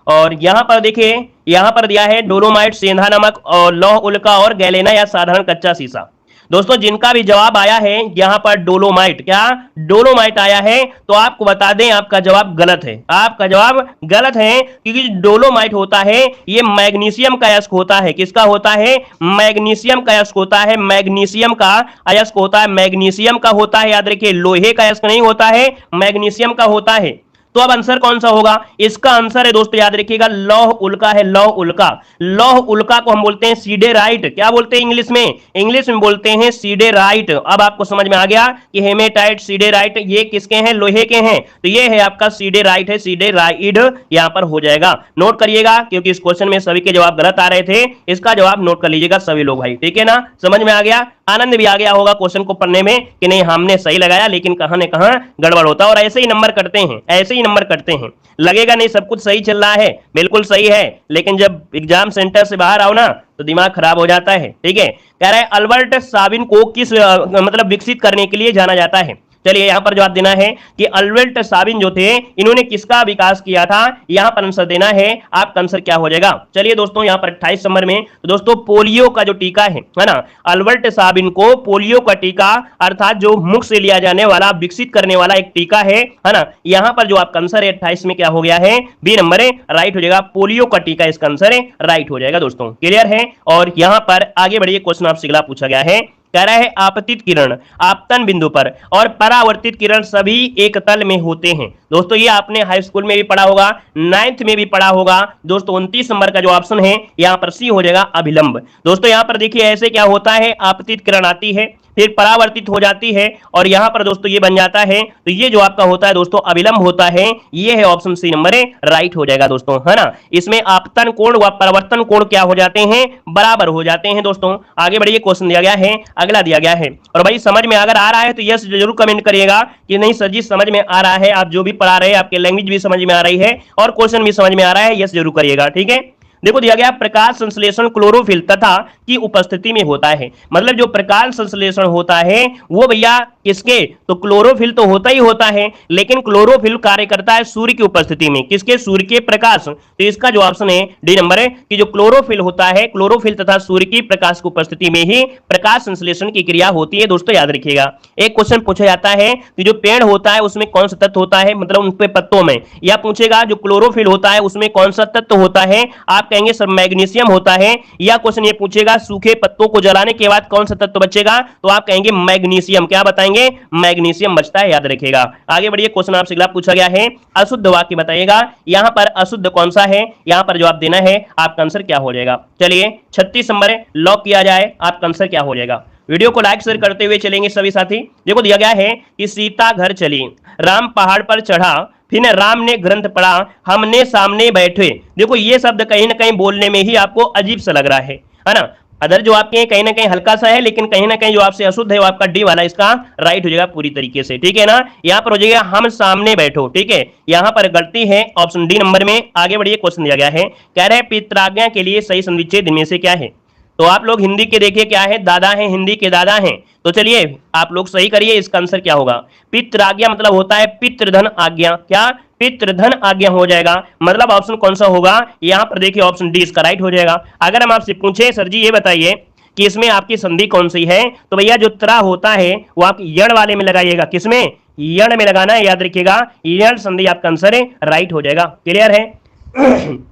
और यहां पर देखिए यहां पर दिया है डोलोमाइट, सेंधा नमक और लौह उल्का और गैलेना या साधारण कच्चा शीशा। दोस्तों जिनका भी जवाब आया है यहां पर डोलोमाइट, क्या डोलोमाइट आया है, तो आपको बता दें आपका जवाब गलत है। आपका जवाब गलत है, क्योंकि डोलोमाइट होता है ये मैग्नीशियम का अयस्क होता है। किसका होता है? मैग्नीशियम का अयस्क होता है। मैग्नीशियम का अयस्क होता है, मैग्नीशियम का होता है, याद रखिए, लोहे का अयस्क नहीं होता है, मैग्नीशियम का होता है। तो अब आंसर कौन सा होगा? इसका आंसर है दोस्तों, याद रखिएगा, लौह उल्का है, लौह उल्का। लौह उल्का को हम बोलते हैं सीडेराइट। क्या बोलते हैं इंग्लिश में? इंग्लिश में बोलते हैं सीडेराइट। अब आपको समझ में आ गया कि हेमेटाइट, सीडेराइट ये किसके हैं? लोहे के हैं। तो ये है आपका सीडेराइट है, सीडेराइड यहां पर हो जाएगा। नोट करिएगा, क्योंकि इस क्वेश्चन में सभी के जवाब गलत आ रहे थे। इसका जवाब नोट कर लीजिएगा सभी लोग भाई, ठीक है ना? समझ में आ गया? आनंद भी आ गया होगा क्वेश्चन को पढ़ने में कि नहीं हमने सही लगाया, लेकिन कहां ने कहां गड़बड़ होता है। और ऐसे ही नंबर कटते हैं, ऐसे ही नंबर कटते हैं। लगेगा नहीं सब कुछ सही चल रहा है, बिल्कुल सही है, लेकिन जब एग्जाम सेंटर से बाहर आओ ना तो दिमाग खराब हो जाता है। ठीक है, कह रहा है अल्बर्ट साबिन को किस मतलब विकसित करने के लिए जाना जाता है? चलिए यहां पर जवाब देना है कि अल्बर्ट साबिन जो थे इन्होंने किसका विकास किया था, यहां पर आंसर देना है। आपका आंसर क्या हो जाएगा? चलिए दोस्तों यहां पर 28 नंबर में तो दोस्तों पोलियो का जो टीका है ना, अल्बर्ट साबिन को पोलियो का टीका अर्थात जो मुख से लिया जाने वाला विकसित करने वाला एक टीका है ना, यहां पर जो आपका आंसर है 28 में क्या हो गया है? बी नंबर है, राइट हो जाएगा। पोलियो का टीका इसका आंसर है, राइट हो जाएगा दोस्तों। क्लियर है? और यहां पर आगे बढ़िए, क्वेश्चन आपसे अगला पूछा गया है, कह रहा है आपतित किरण आपतन बिंदु पर और परावर्तित किरण सभी एक तल में होते हैं। दोस्तों ये आपने हाई स्कूल में भी पढ़ा होगा, 9th में भी पढ़ा होगा दोस्तों। 29 नंबर का जो ऑप्शन है यहां पर सी हो जाएगा, अभिलंब। दोस्तों यहां पर देखिए ऐसे क्या होता है, आपतित किरण आती है, फिर परावर्तित हो जाती है, और यहां पर दोस्तों ये बन जाता है, तो ये जो आपका होता है दोस्तों अभिलंब होता है। ये है ऑप्शन सी नंबर है, राइट हो जाएगा दोस्तों, है ना? इसमें आपतन कोण व परावर्तन कोण क्या हो जाते हैं? बराबर हो जाते हैं दोस्तों। आगे बढ़िए, क्वेश्चन दिया गया है, अगला दिया गया है। और भाई समझ में अगर आ रहा है तो यस जरूर कमेंट करिएगा कि नहीं सर जी समझ में आ रहा है, आप जो भी पढ़ा रहे हैं आपके लैंग्वेज भी समझ में आ रही है और क्वेश्चन भी समझ में आ रहा है, यस जरूर करिएगा। ठीक है, देखो दिया गया प्रकाश संश्लेषण क्लोरोफिल तथा की उपस्थिति में होता है। मतलब जो प्रकाश संश्लेषण होता है वो भैया किसके? तो क्लोरोफिल तो होता ही होता है, लेकिन क्लोरोफिल कार्य करता है सूर्य की उपस्थिति में। किसके? सूर्य के प्रकाश। तो इसका जो ऑप्शन है डी नंबर है कि जो क्लोरोफिल होता है, क्लोरोफिल तथा सूर्य की प्रकाश की उपस्थिति में ही प्रकाश संश्लेषण की क्रिया होती है। दोस्तों याद रखिएगा, एक क्वेश्चन पूछा जाता है कि जो पेड़ होता है उसमें कौन सा तत्व होता है, मतलब उन पे पत्तों में, या पूछेगा जो क्लोरोफिल होता है उसमें कौन सा तत्व होता है, आप कहेंगे सर मैग्नीशियम होता है। या क्वेश्चन ये पूछेगा सूखे पत्तों को जलाने के बाद कौन सा तत्व बचेगा, तो आप कहेंगे मैग्नीशियम। क्या बताएंगे? मैग्नीशियम बचता है, याद रखिएगा। आगे बढ़िए, क्वेश्चन आपसे अगला पूछा गया है, अशुद्ध वाक्य बताइएगा। यहां पर अशुद्ध कौन सा है, यहां पर जवाब देना है। आपका आंसर क्या हो जाएगा? चलिए 36 नंबर लॉक किया जाए, आपका आंसर क्या हो जाएगा? वीडियो को लाइक शेयर करते हुए चलेंगे सभी साथी। देखो दिया गया है कि सीता घर चली, राम पहाड़ पर चढ़ा, फिर राम ने ग्रंथ पढ़ा, हमने सामने बैठे। देखो ये शब्द कहीं ना कहीं बोलने में ही आपको अजीब सा लग रहा है ना? अदर जो आपके कहीं ना कहीं हल्का सा है, लेकिन कहीं ना कहीं जो आपसे अशुद्ध है वो आपका डी वाला इसका राइट हो जाएगा पूरी तरीके से। ठीक है ना? यहां पर हो जाएगा हम सामने बैठो। ठीक है, यहां पर गलती है ऑप्शन डी नंबर में। आगे बढ़िए, क्वेश्चन दिया गया है, कह रहे हैं पित्राज्ञा के लिए सही संविच्छेद इनमें से क्या है? तो आप लोग हिंदी के देखिए क्या है, दादा है, हिंदी के दादा हैं। तो चलिए आप लोग सही करिए, इसका आंसर क्या होगा? पित्राज्ञा मतलब होता है पितृधन आज्ञा। क्या? पितृधन आज्ञा हो जाएगा। मतलब ऑप्शन कौन सा होगा? यहां पर देखिए ऑप्शन डी इसका राइट हो जाएगा। अगर हम आपसे पूछे सर जी ये बताइए कि इसमें आपकी संधि कौन सी है, तो भैया जो त्रा होता है वो आप यण वाले में लगाइएगा। किसमें? यण में लगाना है, याद रखिएगा। यण संधि आपका आंसर है, राइट हो जाएगा। क्लियर है?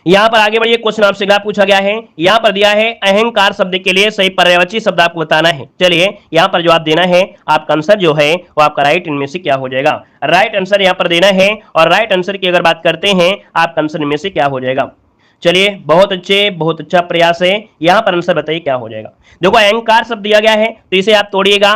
यहां पर आगे बढ़िए, क्वेश्चन आपसे अगला पूछा गया है, यहां पर दिया है अहंकार शब्द के लिए सही पर्यायवाची शब्द आपको बताना है। चलिए यहां पर जवाब देना है। आपका आंसर जो है वो आपका राइट इनमें से क्या हो जाएगा? राइट आंसर यहां पर देना है। और राइट आंसर की अगर बात करते हैं, आपका आंसर इनमें से क्या हो जाएगा? चलिए बहुत अच्छे, बहुत अच्छा प्रयास है। यहां पर आंसर बताइए क्या हो जाएगा? देखो अहंकार शब्द दिया गया है तो इसे आप तोड़िएगा।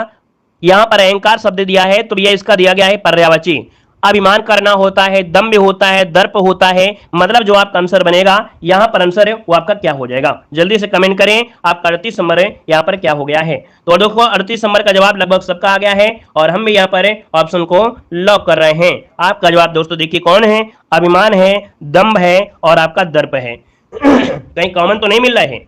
यहां पर अहंकार शब्द दिया है तो भैया इसका दिया गया है पर्यायवाची। अभिमान करना होता है, दम्भ होता है, दर्प होता है। मतलब जो आपका आंसर बनेगा यहां पर आंसर है वो आपका क्या हो जाएगा? जल्दी से कमेंट करें। आपका 38 नंबर है, यहां पर क्या हो गया है? तो देखो 38 नंबर का जवाब लगभग सबका आ गया है और हम भी यहां पर ऑप्शन को लॉक कर रहे हैं। आपका जवाब दोस्तों देखिए कौन है? अभिमान है, दम्भ है और आपका दर्प है। कहीं कॉमन तो नहीं मिल रहा है?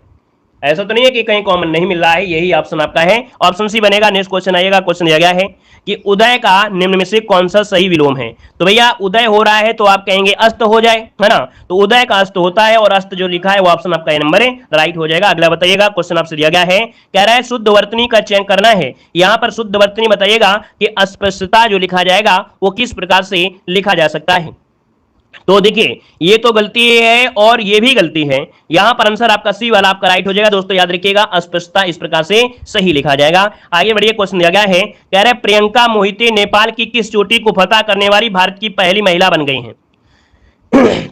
ऐसा तो नहीं है कि कहीं कॉमन नहीं मिल रहा है, यही ऑप्शन आपका है, ऑप्शन सी बनेगा। नेक्स्ट क्वेश्चन आइएगा। क्वेश्चन दिया गया है कि उदय का निम्न में से कौन सा सही विलोम है? तो भैया उदय हो रहा है तो आप कहेंगे अस्त हो जाए, है ना? तो उदय का अस्त होता है और अस्त जो लिखा है वो ऑप्शन आपका ए नंबर है, राइट हो जाएगा। अगला बताइएगा, क्वेश्चन आपसे दिया गया है, कह रहा है शुद्ध वर्तनी का चयन करना है। यहां पर शुद्ध वर्तनी बताइएगा कि अस्पष्टता जो लिखा जाएगा वो किस प्रकार से लिखा जा सकता है? तो देखिए ये तो गलती है और ये भी गलती है। यहां पर आंसर आपका सी वाला आपका राइट हो जाएगा दोस्तों, याद रखिएगा। अस्पष्टता इस प्रकार से सही लिखा जाएगा। आगे बढ़िए, क्वेश्चन दिया गया है, कह रहे प्रियंका मोहिते नेपाल की किस चोटी को फतह करने वाली भारत की पहली महिला बन गई हैं?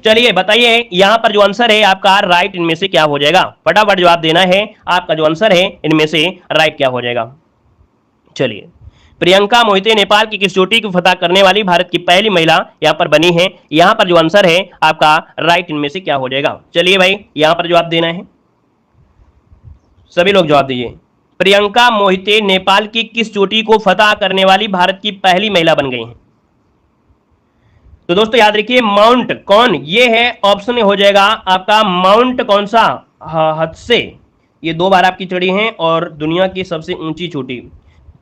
चलिए बताइए यहां पर जो आंसर है आपका राइट इनमें से क्या हो जाएगा, फटाफट जवाब देना है। आपका जो आंसर है इनमें से राइट क्या हो जाएगा? चलिए, प्रियंका मोहिते नेपाल की किस चोटी को फतह करने वाली भारत की पहली महिला यहां पर बनी है। यहां पर जो आंसर है आपका राइट इनमें से क्या हो जाएगा? चलिए भाई यहां पर जवाब देना है, सभी लोग जवाब दीजिए। प्रियंका मोहिते नेपाल की किस चोटी को फतह करने वाली भारत की पहली महिला बन गई हैं? तो दोस्तों याद रखिए माउंट कौन, ये है ऑप्शन हो जाएगा आपका माउंट कौन सा, हत्से। ये दो बार आपकी चढ़ी हैं और दुनिया की सबसे ऊंची चोटी।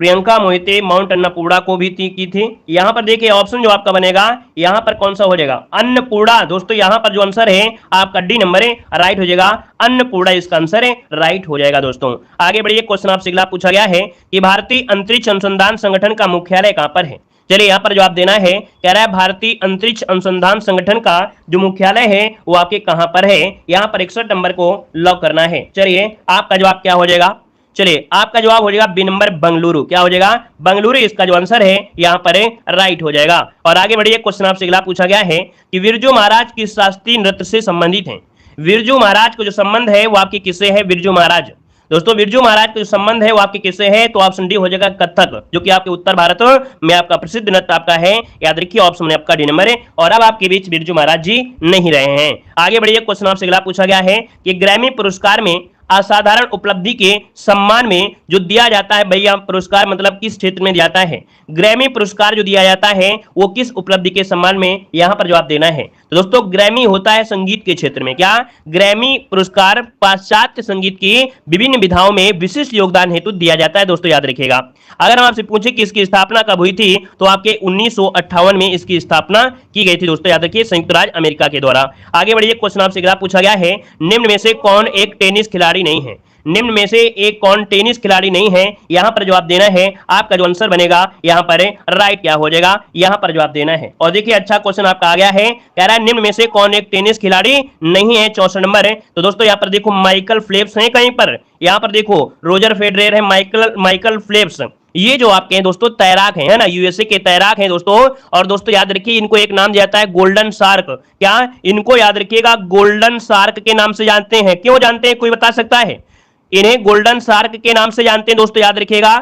प्रियंका मोहिते माउंट अन्नपूर्णा को भी की थी। यहां पर देखिए ऑप्शन जो आपका बनेगा यहां पर कौन सा हो जाएगा, अन्नपूर्णा। दोस्तों यहां पर जो आंसर है आपका डी नंबर है राइट हो जाएगा, अन्नपूर्णा इसका आंसर है, राइट हो जाएगा। दोस्तों आगे बढ़िए, क्वेश्चन आपसे अगला पूछा गया है कि भारतीय अंतरिक्ष अनुसंधान संगठन का मुख्यालय कहां पर है? चलिए यहां पर जवाब देना है, कह रहा है भारतीय अंतरिक्ष अनुसंधान संगठन का जो मुख्यालय है वो आपके कहां पर है? यहां पर 61 नंबर को लॉक करना है। चलिए आपका जवाब क्या हो जाएगा? चलिए आपका जवाब हो जाएगा बी नंबर बंगलुरु। क्या हो जाएगा? बंगलुरु इसका जो आंसर है यहां पर राइट हो जाएगा। और आगे बढ़िए, क्वेश्चन आपसे अगला पूछा गया है कि बिरजू महाराज किस शास्त्रीय नृत्य से संबंधित हैं? बिरजू महाराज को जो संबंध है वो आपके किससे है? बिरजू महाराज, दोस्तों बिरजू महाराज का जो संबंध है वो आपके किससे है? तो ऑप्शन डी हो जाएगा कथक, जो कि आपके उत्तर भारत में आपका प्रसिद्ध नृत्य आपका है। याद रखिए ऑप्शन में आपका डी नंबर है। और अब आपके बीच बिरजू महाराज जी नहीं रहे हैं। आगे बढ़िए, क्वेश्चन आपसे अगला पूछा गया है कि ग्रैमी पुरस्कार में असाधारण उपलब्धि के सम्मान में जो दिया जाता है भैया पुरस्कार, मतलब किस क्षेत्र में दिया जाता है? ग्रैमी पुरस्कार जो दिया जाता है वो किस उपलब्धि के सम्मान में, यहां पर जवाब देना है। तो दोस्तों ग्रैमी होता है संगीत के क्षेत्र में। क्या? ग्रैमी पुरस्कार पाश्चात्य संगीत की विभिन्न विधाओं में विशिष्ट योगदान हेतु दिया जाता है। दोस्तों याद रखिएगा, अगर हम आपसे पूछे कि इसकी स्थापना कब हुई थी तो आपके 1958 में इसकी स्थापना की गई थी। दोस्तों याद रखिए संयुक्त राज्य अमेरिका के द्वारा। आगे बढ़िए, क्वेश्चन आपसे अगला पूछा गया है, निम्न में से कौन एक टेनिस खिलाड़ी नहीं है? निम्न में से एक कौन टेनिस खिलाड़ी नहीं है? यहां पर जवाब देना है। आपका जो आंसर बनेगा यहां पर राइट क्या हो जाएगा? यहां पर जवाब देना है। और देखिए अच्छा क्वेश्चन आपका आ गया है, कह रहा है निम्न में से कौन एक टेनिस खिलाड़ी नहीं है? 64 नंबर है। तो दोस्तों यहां पर देखो माइकल फेल्प्स है कहीं पर, यहां पर देखो रोजर फेडरर है, माइकल फेल्प्स, ये जो आपके हैं दोस्तों तैराक हैं, है ना, यूएसए के तैराक हैं दोस्तों। और दोस्तों याद रखिए इनको एक नाम दिया जाता है गोल्डन शार्क। क्या? इनको याद रखिएगा गोल्डन शार्क के नाम से जानते हैं। क्यों जानते हैं, कोई बता सकता है? इन्हें गोल्डन शार्क के नाम से जानते हैं दोस्तों। याद रखिएगा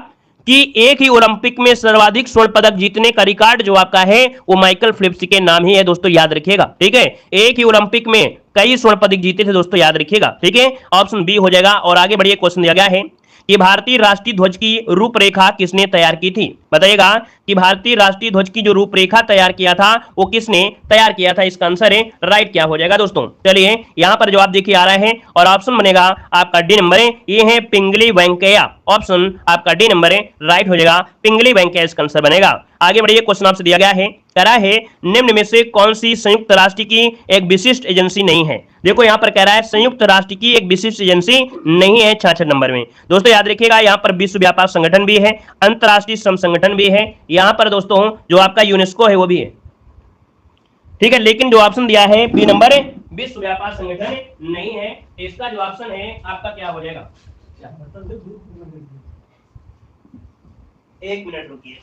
कि एक ही ओलंपिक में सर्वाधिक स्वर्ण पदक जीतने का रिकॉर्ड जो आपका है वो माइकल फेल्प्स के नाम ही है दोस्तों, याद रखिएगा। ठीक है, एक ही ओलंपिक में कई स्वर्ण पदक जीते थे दोस्तों, याद रखिएगा। ठीक है, ऑप्शन बी हो जाएगा। और आगे बढ़िए, क्वेश्चन दिया गया है कि भारतीय राष्ट्रीय ध्वज की रूपरेखा किसने तैयार की थी? बताइएगा कि भारतीय राष्ट्रीय ध्वज की जो रूपरेखा तैयार किया था वो किसने तैयार किया था? इसका आंसर है राइट क्या हो जाएगा दोस्तों? चलिए यहां पर जवाब देखिए आ रहा है और ऑप्शन बनेगा आपका डी नंबर है, ये है पिंगली वेंकैया। ऑप्शन आपका डी नंबर है, राइट हो जाएगा, पिंगली वेंकैया इसका आंसर बनेगा। आगे बढ़िए, क्वेश्चन आपसे दिया गया है, कह रहा है निम्न में से कौन सी संयुक्त राष्ट्र की एक विशिष्ट एजेंसी नहीं है? देखो यहां पर कह रहा है संयुक्त राष्ट्र की एक विशिष्ट एजेंसी नहीं है 66 नंबर में। दोस्तों याद रखिएगा यहां पर विश्व व्यापार संगठन भी है, अंतरराष्ट्रीय श्रम संगठन भी है, यहां पर दोस्तों जो आपका यूनेस्को है वो भी है। ठीक है, लेकिन जो ऑप्शन दिया है बी नंबर है, विश्व व्यापार संगठन नहीं है। इसका जो ऑप्शन है आपका क्या हो जाएगा? एक मिनट रुकिए।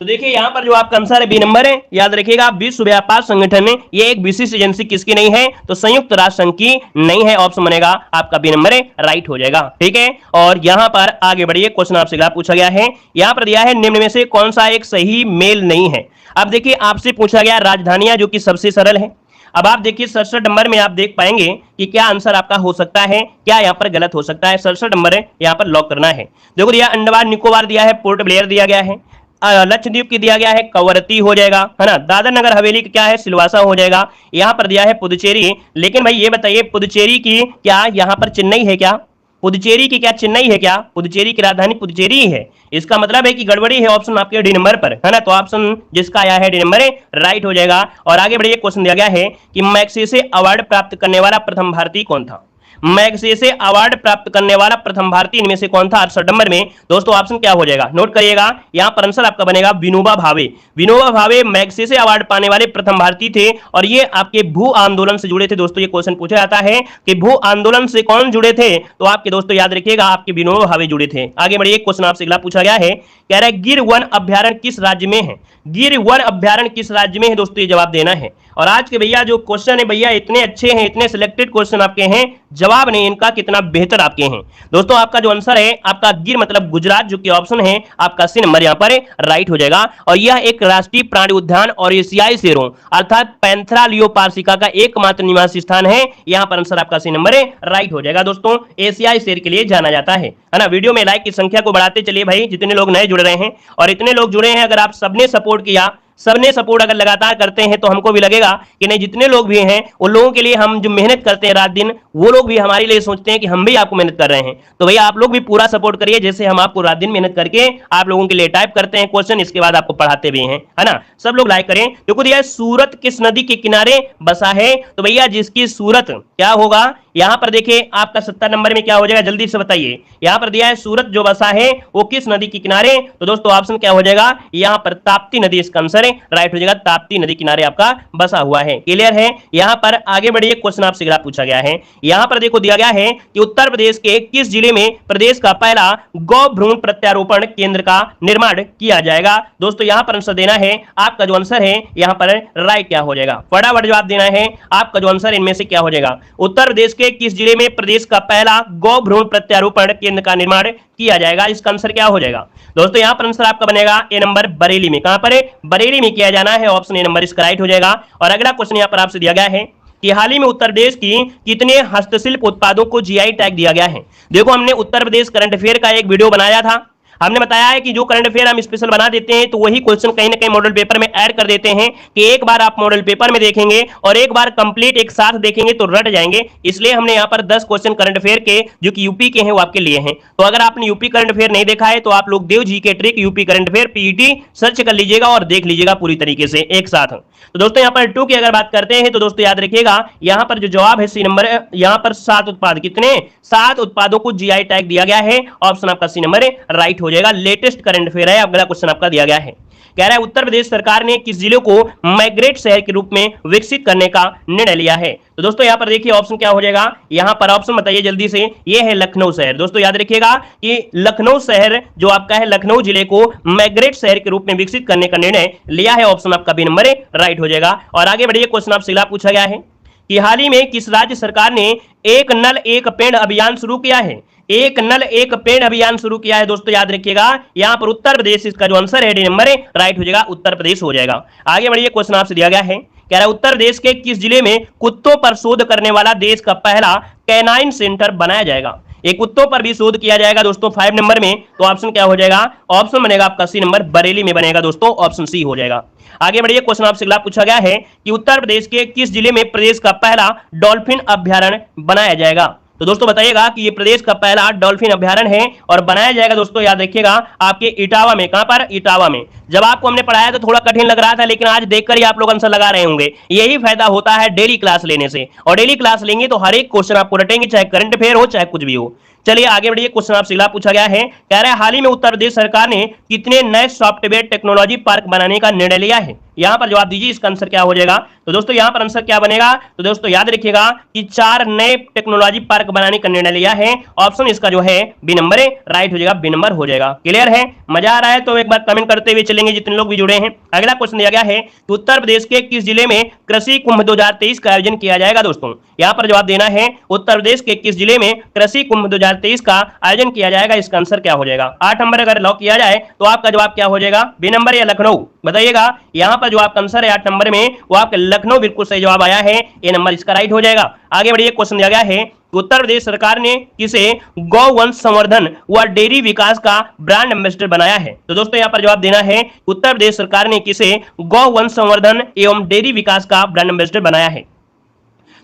तो देखिए यहां पर जो आपका आंसर है बी नंबर है, याद रखिएगा विश्व व्यापार संगठन है, ये एक विशिष्ट एजेंसी किसकी नहीं है? तो संयुक्त राष्ट्र संघ की नहीं है। ऑप्शन बनेगा आपका बी नंबर है, राइट हो जाएगा। ठीक है, और यहां पर आगे बढ़िए, क्वेश्चन आपसे पूछा गया है, यहां पर दिया है निम्न में से कौन सा एक सही मेल नहीं है? अब देखिए आपसे पूछा गया राजधानियां, जो कि सबसे सरल है। अब आप देखिए 67 नंबर में आप देख पाएंगे कि क्या आंसर आपका हो सकता है, क्या यहाँ पर गलत हो सकता है। 67 नंबर है, यहाँ पर लॉक करना है। देखो दिया अंडमान निकोबार दिया है, पोर्ट ब्लेयर दिया गया है, लक्षद्वीप की दिया गया है कवरती हो जाएगा, है ना, दादर नगर हवेली क्या है सिलवासा हो जाएगा, यहाँ पर दिया है पुदुचेरी। लेकिन भाई ये बताइए पुदुचेरी की क्या यहाँ पर चेन्नई है? क्या पुदुचेरी की क्या चेन्नई है? क्या पुदुचेरी की राजधानी पुदुचेरी ही है? इसका मतलब है कि गड़बड़ी है ऑप्शन आपके डी नंबर पर, है ना। तो ऑप्शन जिसका आया है डी नंबर है, राइट हो जाएगा। और आगे बढ़िए, क्वेश्चन दिया गया है कि मैग्सेसे अवार्ड प्राप्त करने वाला प्रथम भारतीय कौन था? मैग्सेसे अवार्ड प्राप्त करने वाला प्रथम भारतीय इनमें से कौन था? 68 नंबर में दोस्तों ऑप्शन क्या हो जाएगा, नोट करिएगा, यहां पर आंसर आपका बनेगा विनोबा भावे। विनोबा भावे मैग्सेसे अवार्ड पाने वाले प्रथम भारतीय थे और ये आपके भू आंदोलन से जुड़े थे। दोस्तों ये क्वेश्चन पूछा जाता है कि भू आंदोलन से कौन जुड़े थे, तो आपके दोस्तों याद रखिएगा आपके विनोबा भावे जुड़े थे। आगे बढ़िए, क्वेश्चन आपसे अगला पूछा गया है, कह रहा है गिर वन अभ्यारण्य किस राज्य में है? गिर वन अभ्यारण्य किस राज्य में है दोस्तों, ये जवाब देना है। और आज के भैया जो क्वेश्चन है भैया इतने अच्छे हैं, इतने सिलेक्टेड क्वेश्चन आपके हैं, जवाब नहीं इनका कितना बेहतर आपके हैं। दोस्तों आपका जो आंसर है आपका गिर मतलब गुजरात, जो कि ऑप्शन है आपका सी नंबर यहां पर राइट हो जाएगा। और यह एक राष्ट्रीय प्राणी उद्यान और एशियाई शेरों अर्थात पैंथेरा लियोपार्सिका का एकमात्र निवासी स्थान है। यहां पर आंसर आपका सी नंबर राइट हो जाएगा। दोस्तों एशियाई शेर के लिए जाना जाता है ना। वीडियो में लाइक की संख्या को बढ़ाते चलिए भाई, जितने लोग नए जुड़ रहे हैं और इतने लोग जुड़े हैं, अगर आप सबने सपोर्ट किया, सबने सपोर्ट अगर लगातार करते हैं तो हमको भी लगेगा कि नहीं, जितने लोग भी हैं उन लोगों के लिए हम जो मेहनत करते हैं रात दिन, वो लोग भी हमारे लिए सोचते हैं कि हम भी आपको मेहनत कर रहे हैं। तो भैया आप लोग भी पूरा सपोर्ट करिए, जैसे हम आपको रात दिन मेहनत करके आप लोगों के लिए टाइप करते हैं क्वेश्चन, इसके बाद आपको पढ़ाते भी हैं, है ना। सब लोग लाइक करें। देखो दिया सूरत किस नदी के किनारे बसा है, तो भैया जिसकी सूरत क्या होगा, यहां पर देखिए आपका 70 नंबर में क्या हो जाएगा, जल्दी से बताइए। यहां पर दिया है सूरत जो बसा है वो किस नदी के किनारे, तो दोस्तों ऑप्शन क्या हो जाएगा, यहां पर ताप्ती नदी इसका आंसर है राइट हो जाएगा। ताप्ती नदी किनारे आपका बसा हुआ है। क्लियर है। यहां पर आगे बढ़िए, क्वेश्चन आपसे अगला पूछा गया है। यहां पर देखो दिया गया है कि उत्तर प्रदेश के किस जिले में प्रदेश का पहला गौ भ्रूण प्रत्यारोपण केंद्र का निर्माण किया जाएगा। दोस्तों यहां पर आंसर देना है, आपका जो आंसर है यहां पर राइट क्या हो जाएगा, फटाफट जवाब देना है। आपका जो आंसर इनमें से क्या हो जाएगा, उत्तर प्रदेश के किस जिले में प्रदेश का पहला गौ भ्रूण प्रत्यारोपण केंद्र का निर्माण किया जाएगा, इसका आंसर क्या हो जाएगा। दोस्तों यहां पर आंसर आपका बनेगा ए नंबर बरेली में। कहां पर है, बरेली में किया जाना है, ऑप्शन ए नंबर इसका राइट हो जाएगा। और अगला क्वेश्चन यहां पर आपसे दिया गया है कि हाल ही में उत्तर प्रदेश की कितने हस्तशिल्प उत्पादों को जीआई टैग दिया गया है। देखो हमने उत्तर प्रदेश करंट अफेयर का एक वीडियो बनाया था, हमने बताया है कि जो करंट अफेयर हम स्पेशल बना देते हैं तो वही क्वेश्चन कहीं ना कहीं मॉडल पेपर में ऐड कर देते हैं कि एक बार आप मॉडल पेपर में देखेंगे और एक बार कंप्लीट एक साथ देखेंगे तो रट जाएंगे। इसलिए हमने यहाँ पर 10 क्वेश्चन करंट अफेयर के जो कि यूपी के हैं वो आपके लिए हैं। तो अगर आपने यूपी करंट अफेयर नहीं देखा है तो आप लोग देव जी के trick UP current affair PET search कर लीजिएगा और देख लीजिएगा पूरी तरीके से एक साथ। तो दोस्तों यहाँ पर 2 की अगर बात करते हैं तो दोस्तों याद रखिएगा यहाँ पर जो जवाब है सी नंबर, यहाँ पर 7 उत्पाद, कितने 7 उत्पादों को जीआई टैग दिया गया है, ऑप्शन आपका सी नंबर राइट हो जाएगा। लेटेस्ट करंट अफेयर है। अगला क्वेश्चन आपका दिया गया है, कह रहा है उत्तर प्रदेश सरकार ने किस जिले को माइग्रेट शहर के रूप में विकसित करने का निर्णय लिया है। तो दोस्तों यहां पर देखिए ऑप्शन क्या हो जाएगा, यहां पर ऑप्शन बताइए जल्दी से। ये है लखनऊ शहर। दोस्तों याद रखिएगा कि लखनऊ शहर जो आपका है, लखनऊ जिले को माइग्रेट शहर के रूप में विकसित करने का निर्णय लिया है, ऑप्शन आपका बी नंबर राइट हो जाएगा। और आगे बढ़िए, क्वेश्चन आपसे अगला पूछा गया है कि हाल ही में किस राज्य सरकार ने एक नल एक पेड़ अभियान शुरू किया है। एक नल एक पेड़ अभियान शुरू किया है। दोस्तों याद रखिएगा यहां पर उत्तर प्रदेश, इसका जो आंसर है डी नंबर राइट हो जाएगा, उत्तर प्रदेश हो जाएगा। आगे बढ़िए, क्वेश्चन आपसे दिया गया है, कह रहा है उत्तर प्रदेश के किस जिले में कुत्तों पर शोध करने वाला देश का पहला कैनाइन सेंटर बनाया जाएगा। एक कुत्तों पर भी शोध किया जाएगा दोस्तों 5 नंबर में, तो ऑप्शन क्या हो जाएगा, ऑप्शन बनेगा आपका सी नंबर, बरेली में बनेगा दोस्तों, ऑप्शन सी हो जाएगा। आगे बढ़िए, क्वेश्चन आपसे अगला पूछा गया है कि उत्तर प्रदेश के किस जिले में प्रदेश का पहला डॉल्फिन अभ्यारण्य बनाया जाएगा। तो दोस्तों बताइएगा कि ये प्रदेश का पहला डॉल्फिन अभ्यारण्य है और बनाया जाएगा दोस्तों याद रखिएगा आपके इटावा में। कहां पर, इटावा में। जब आपको हमने पढ़ाया तो थोड़ा कठिन लग रहा था, लेकिन आज देखकर ही आप लोग आंसर लगा रहे होंगे। यही फायदा होता है डेली क्लास लेने से, और डेली क्लास लेंगे तो हर एक क्वेश्चन आपको रटेंगे, चाहे करंट अफेयर हो चाहे कुछ भी हो। चलिए आगे बढ़िए, क्वेश्चन आपसे अगला पूछा गया है, कह रहा है हाल ही में उत्तर प्रदेश सरकार ने कितने नए सॉफ्टवेयर टेक्नोलॉजी पार्क बनाने का निर्णय लिया है। यहां पर जवाब दीजिए, इसका आंसर क्या हो जाएगा। तो दोस्तों यहां पर आंसर क्या बनेगा, तो दोस्तों याद रखिएगा कि 4 नए टेक्नोलॉजी पार्क बनाने का निर्णय लिया है, ऑप्शन इसका जो है बी नंबर राइट हो जाएगा, बी नंबर हो जाएगा। क्लियर है, मजा आ रहा है तो एक बार कमेंट करते हुए चलेंगे जितने लोग भी जुड़े हैं। अगला क्वेश्चन दिया गया है कि उत्तर प्रदेश के किस जिले में कृषि कुंभ 2023 का आयोजन किया जाएगा। दोस्तों यहां पर जवाब देना है, उत्तर प्रदेश के किस जिले में कृषि कुंभ 2023 का आयोजन किया जाएगा, इसका आंसर क्या हो जाएगा। 8 नंबर अगर लॉक किया जाए तो आपका जवाब क्या हो जाएगा, बी नंबर या लखनऊ, बताइएगा। यहां पर जो आपका आंसर है 8 नंबर में वो आपका लखनऊ बिल्कुल सही जवाब आया है, ए नंबर इसका राइट हो जाएगा। आगे बढ़िए, क्वेश्चन दिया गया है उत्तर प्रदेश सरकार ने किसे गौवंश संवर्धन व डेयरी विकास का ब्रांड एम्बेसडर बनाया है। तो दोस्तों यहां पर जवाब देना है, उत्तर प्रदेश सरकार ने किसे गौवंश संवर्धन एवं डेयरी विकास का ब्रांड एम्बेसडर बनाया है।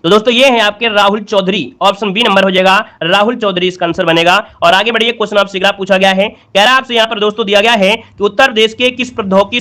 तो दोस्तों ये है आपके Rahul Chaudhary, option B number हो जाएगा, राहुल चौधरी इसका आंसर बनेगा। और आगे बढ़िए, क्वेश्चन आपसे अगला पूछा गया है, कह रहा है आपसे यहां पर दोस्तों दिया गया है कि उत्तर प्रदेश के किस प्रौद्योगिकी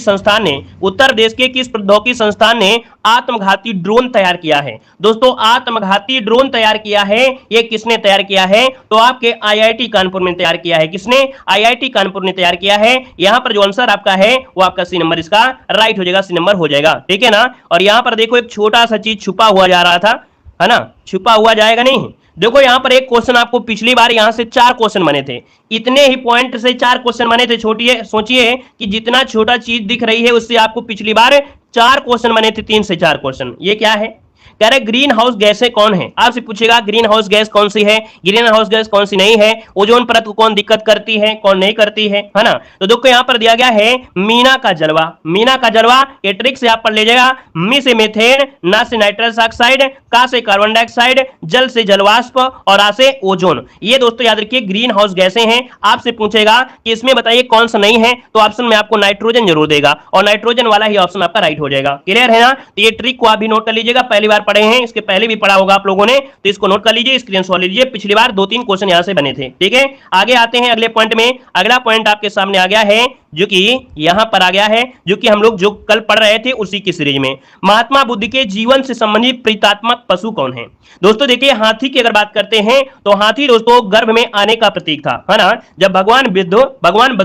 संस्थान ने आत्मघाती ड्रोन तैयार किया है। दोस्तों आत्मघाती ड्रोन तैयार किया है, ये किसने तैयार किया है? तो आपके आईआईटी कानपुर ने तैयार किया है। किसने? आईआईटी कानपुर ने तैयार किया है। यहां पर जो आंसर आपका है वो आपका सी नंबर इसका राइट हो जाएगा, सी नंबर हो जाएगा, ठीक है ना। और यहां पर देखो एक छोटा सा चीज छुपा हुआ जा रहा था, है ना, छुपा हुआ जाएगा नहीं। देखो यहां पर एक क्वेश्चन आपको पिछली बार यहां से 4 क्वेश्चन बने थे, इतने ही पॉइंट से 4 क्वेश्चन बने थे। छोटिए सोचिए कि जितना छोटा चीज दिख रही है उससे आपको पिछली बार 4 क्वेश्चन बने थे, 3 से 4 क्वेश्चन। ये क्या है? कह रहे ग्रीन हाउस गैसें कौन है? आपसे पूछेगा ग्रीन हाउस गैस कौन सी है, ग्रीन हाउस गैस कौन सी नहीं है, ओजोन परत को कौन दिक्कत करती है, कौन नहीं करती है ना। तो देखो यहां पर दिया गया है मीना का जलवा। मीना का जलवा ये ट्रिक से आप पढ़ लीजिएगा। मी से मीथेन, ना से नाइट्रस ऑक्साइड, का से कार्बन डाइऑक्साइड, जल से जलवाष्प और आ से ओजोन। ये दोस्तों याद रखिए ग्रीन हाउस गैसें हैं। आपसे पूछेगा कि इसमें बताइए कौन सा नहीं है, तो ऑप्शन में आपको नाइट्रोजन जरूर देगा और नाइट्रोजन वाला ही ऑप्शन आपका राइट हो जाएगा। क्लियर है ना। तो ये ट्रिक को आप भी नोट कर लीजिएगा, पहली बार पढ़े हैं, इसके पहले भी पढ़ा होगा आप लोगों ने, तो इसको नोट कर लीजिए, स्क्रीनशॉट लीजिए। पिछली बार 2-3 क्वेश्चन यहां से बने थे, ठीक है। आगे आते हैं अगले पॉइंट में। अगला पॉइंट आपके सामने आ गया है जो कि यहां पर आ गया है, जो कि हम लोग जो कल पढ़ रहे थे उसी की सीरीज में। महात्मा बुद्ध के जीवन से संबंधित प्रीतात्मक पशु कौन है? दोस्तों देखिए हाथी की अगर बात करते हैं तो हाथी दोस्तों गर्भ में आने का प्रतीक था, है ना। जब भगवान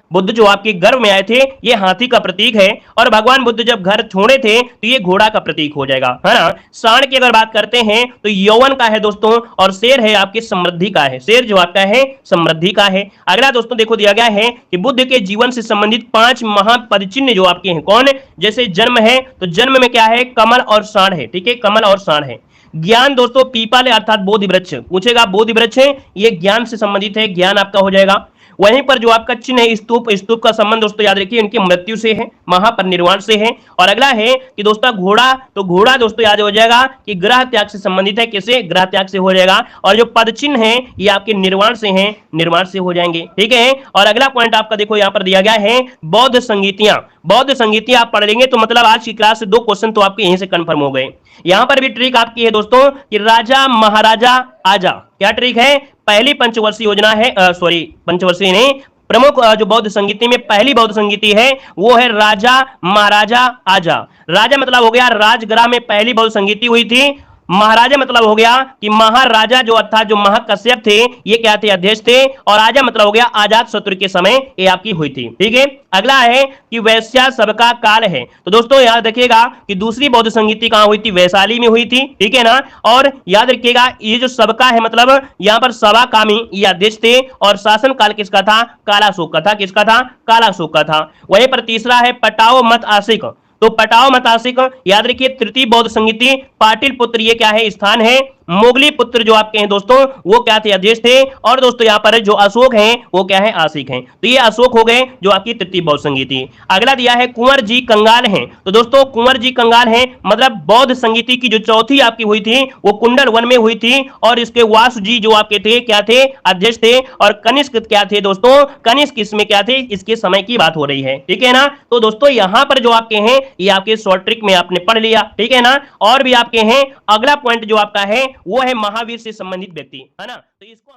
बुद्ध जो आपके गर्भ में आए थे, ये हाथी का प्रतीक है। और भगवान बुद्ध जब घर छोड़े थे तो ये घोड़ा का प्रतीक हो जाएगा, है ना। सांड की अगर बात करते हैं तो यौवन का है दोस्तों, और शेर है आपकी समृद्धि का है। शेर जो आपका है समृद्धि का है। अगला दोस्तों देखो दिया गया है कि बुद्ध के जीवन से संबंधित 5 महापद चिन्ह जो आपके हैं कौन? जैसे जन्म है तो जन्म में क्या है? कमल और सांड है, ठीक है, कमल और सांड है। ज्ञान दोस्तों पीपल अर्थात बोधि वृक्ष, पूछेगा बोधि वृक्ष है, ये ज्ञान से संबंधित है, ज्ञान आपका हो जाएगा। वहीं पर जो आपका चिन्ह है स्तूप, स्तूप का संबंध दोस्तों याद रखिए इनकी मृत्यु से है, महापरिनिर्वाण से है। और अगला है कि दोस्तों घोड़ा, तो घोड़ा दोस्तों याद हो जाएगा कि ग्रह त्याग से संबंधित है, किसे? ग्रह त्याग से हो जाएगा। और जो पद चिन्ह है ये आपके निर्वाण से हैं, निर्वाण से हो जाएंगे, ठीक है। और अगला पॉइंट आपका देखो यहां पर दिया गया है बौद्ध संगीतियां। बौद्ध संगीतियां आप पढ़ लेंगे तो मतलब आज की क्लास से 2 क्वेश्चन तो आपके यहीं से कंफर्म हो गए। यहां पर भी ट्रिक आपकी है दोस्तों कि राजा महाराजा आजा, क्या ट्रिक है? पहली पंचवर्षीय योजना है, सॉरी पंचवर्षीय नहीं, प्रमुख जो बौद्ध संगीति में पहली बौद्ध संगीति है वो है राजा महाराजा आजा। राजा मतलब हो गया राजगृह में पहली बौद्ध संगीति हुई थी। महाराजा मतलब हो गया कि महाराजा जो अर्थात जो महाकश्यप थे ये क्या थे? अध्यक्ष थे। और आजा मतलब हो गया आजाद शत्रु के समय ये आपकी हुई थी, ठीक है। अगला है कि वैश्या सबका काल है। तो दोस्तों याद रखिएगा कि दूसरी बौद्ध संगीति कहां हुई थी? वैशाली में हुई थी, ठीक है ना। और याद रखिएगा ये जो सबका है मतलब यहां पर सभा कामी ये अध्यक्ष थे। और शासन काल किसका था? कालाशोक का था। किसका था? कालाशोक का था। वहीं पर तीसरा है पटाओ मत आशिक। तो पटाओ मत आशिक याद रखिए तृतीय बौद्ध संगीति पाटिल पुत्र ये क्या है? स्थान है। मोगली पुत्र जो आपके हैं दोस्तों वो क्या थे? अध्यक्ष थे। और दोस्तों यहाँ पर जो अशोक हैं वो क्या है? आशिक हैं। तो ये अशोक हो गए जो आपकी तृतीय बौद्ध संगीति। अगला दिया है कुंवर जी कंगाल हैं। तो दोस्तों कुंवर जी कंगाल हैं मतलब बौद्ध संगीति की जो चौथी आपकी हुई थी वो कुंडल वन में हुई थी। और इसके वासु जी जो आपके थे क्या थे? अध्यक्ष थे। और कनिष्क क्या थे दोस्तों? कनिष्क इसमें क्या थे? इसके समय की बात हो रही है, ठीक है ना। तो दोस्तों यहां पर जो आपके हैं ये आपके शॉर्ट ट्रिक में आपने पढ़ लिया, ठीक है ना। और भी आपके हैं अगला पॉइंट जो आपका है वो है महावीर से संबंधित व्यक्ति, है ना। तो इसको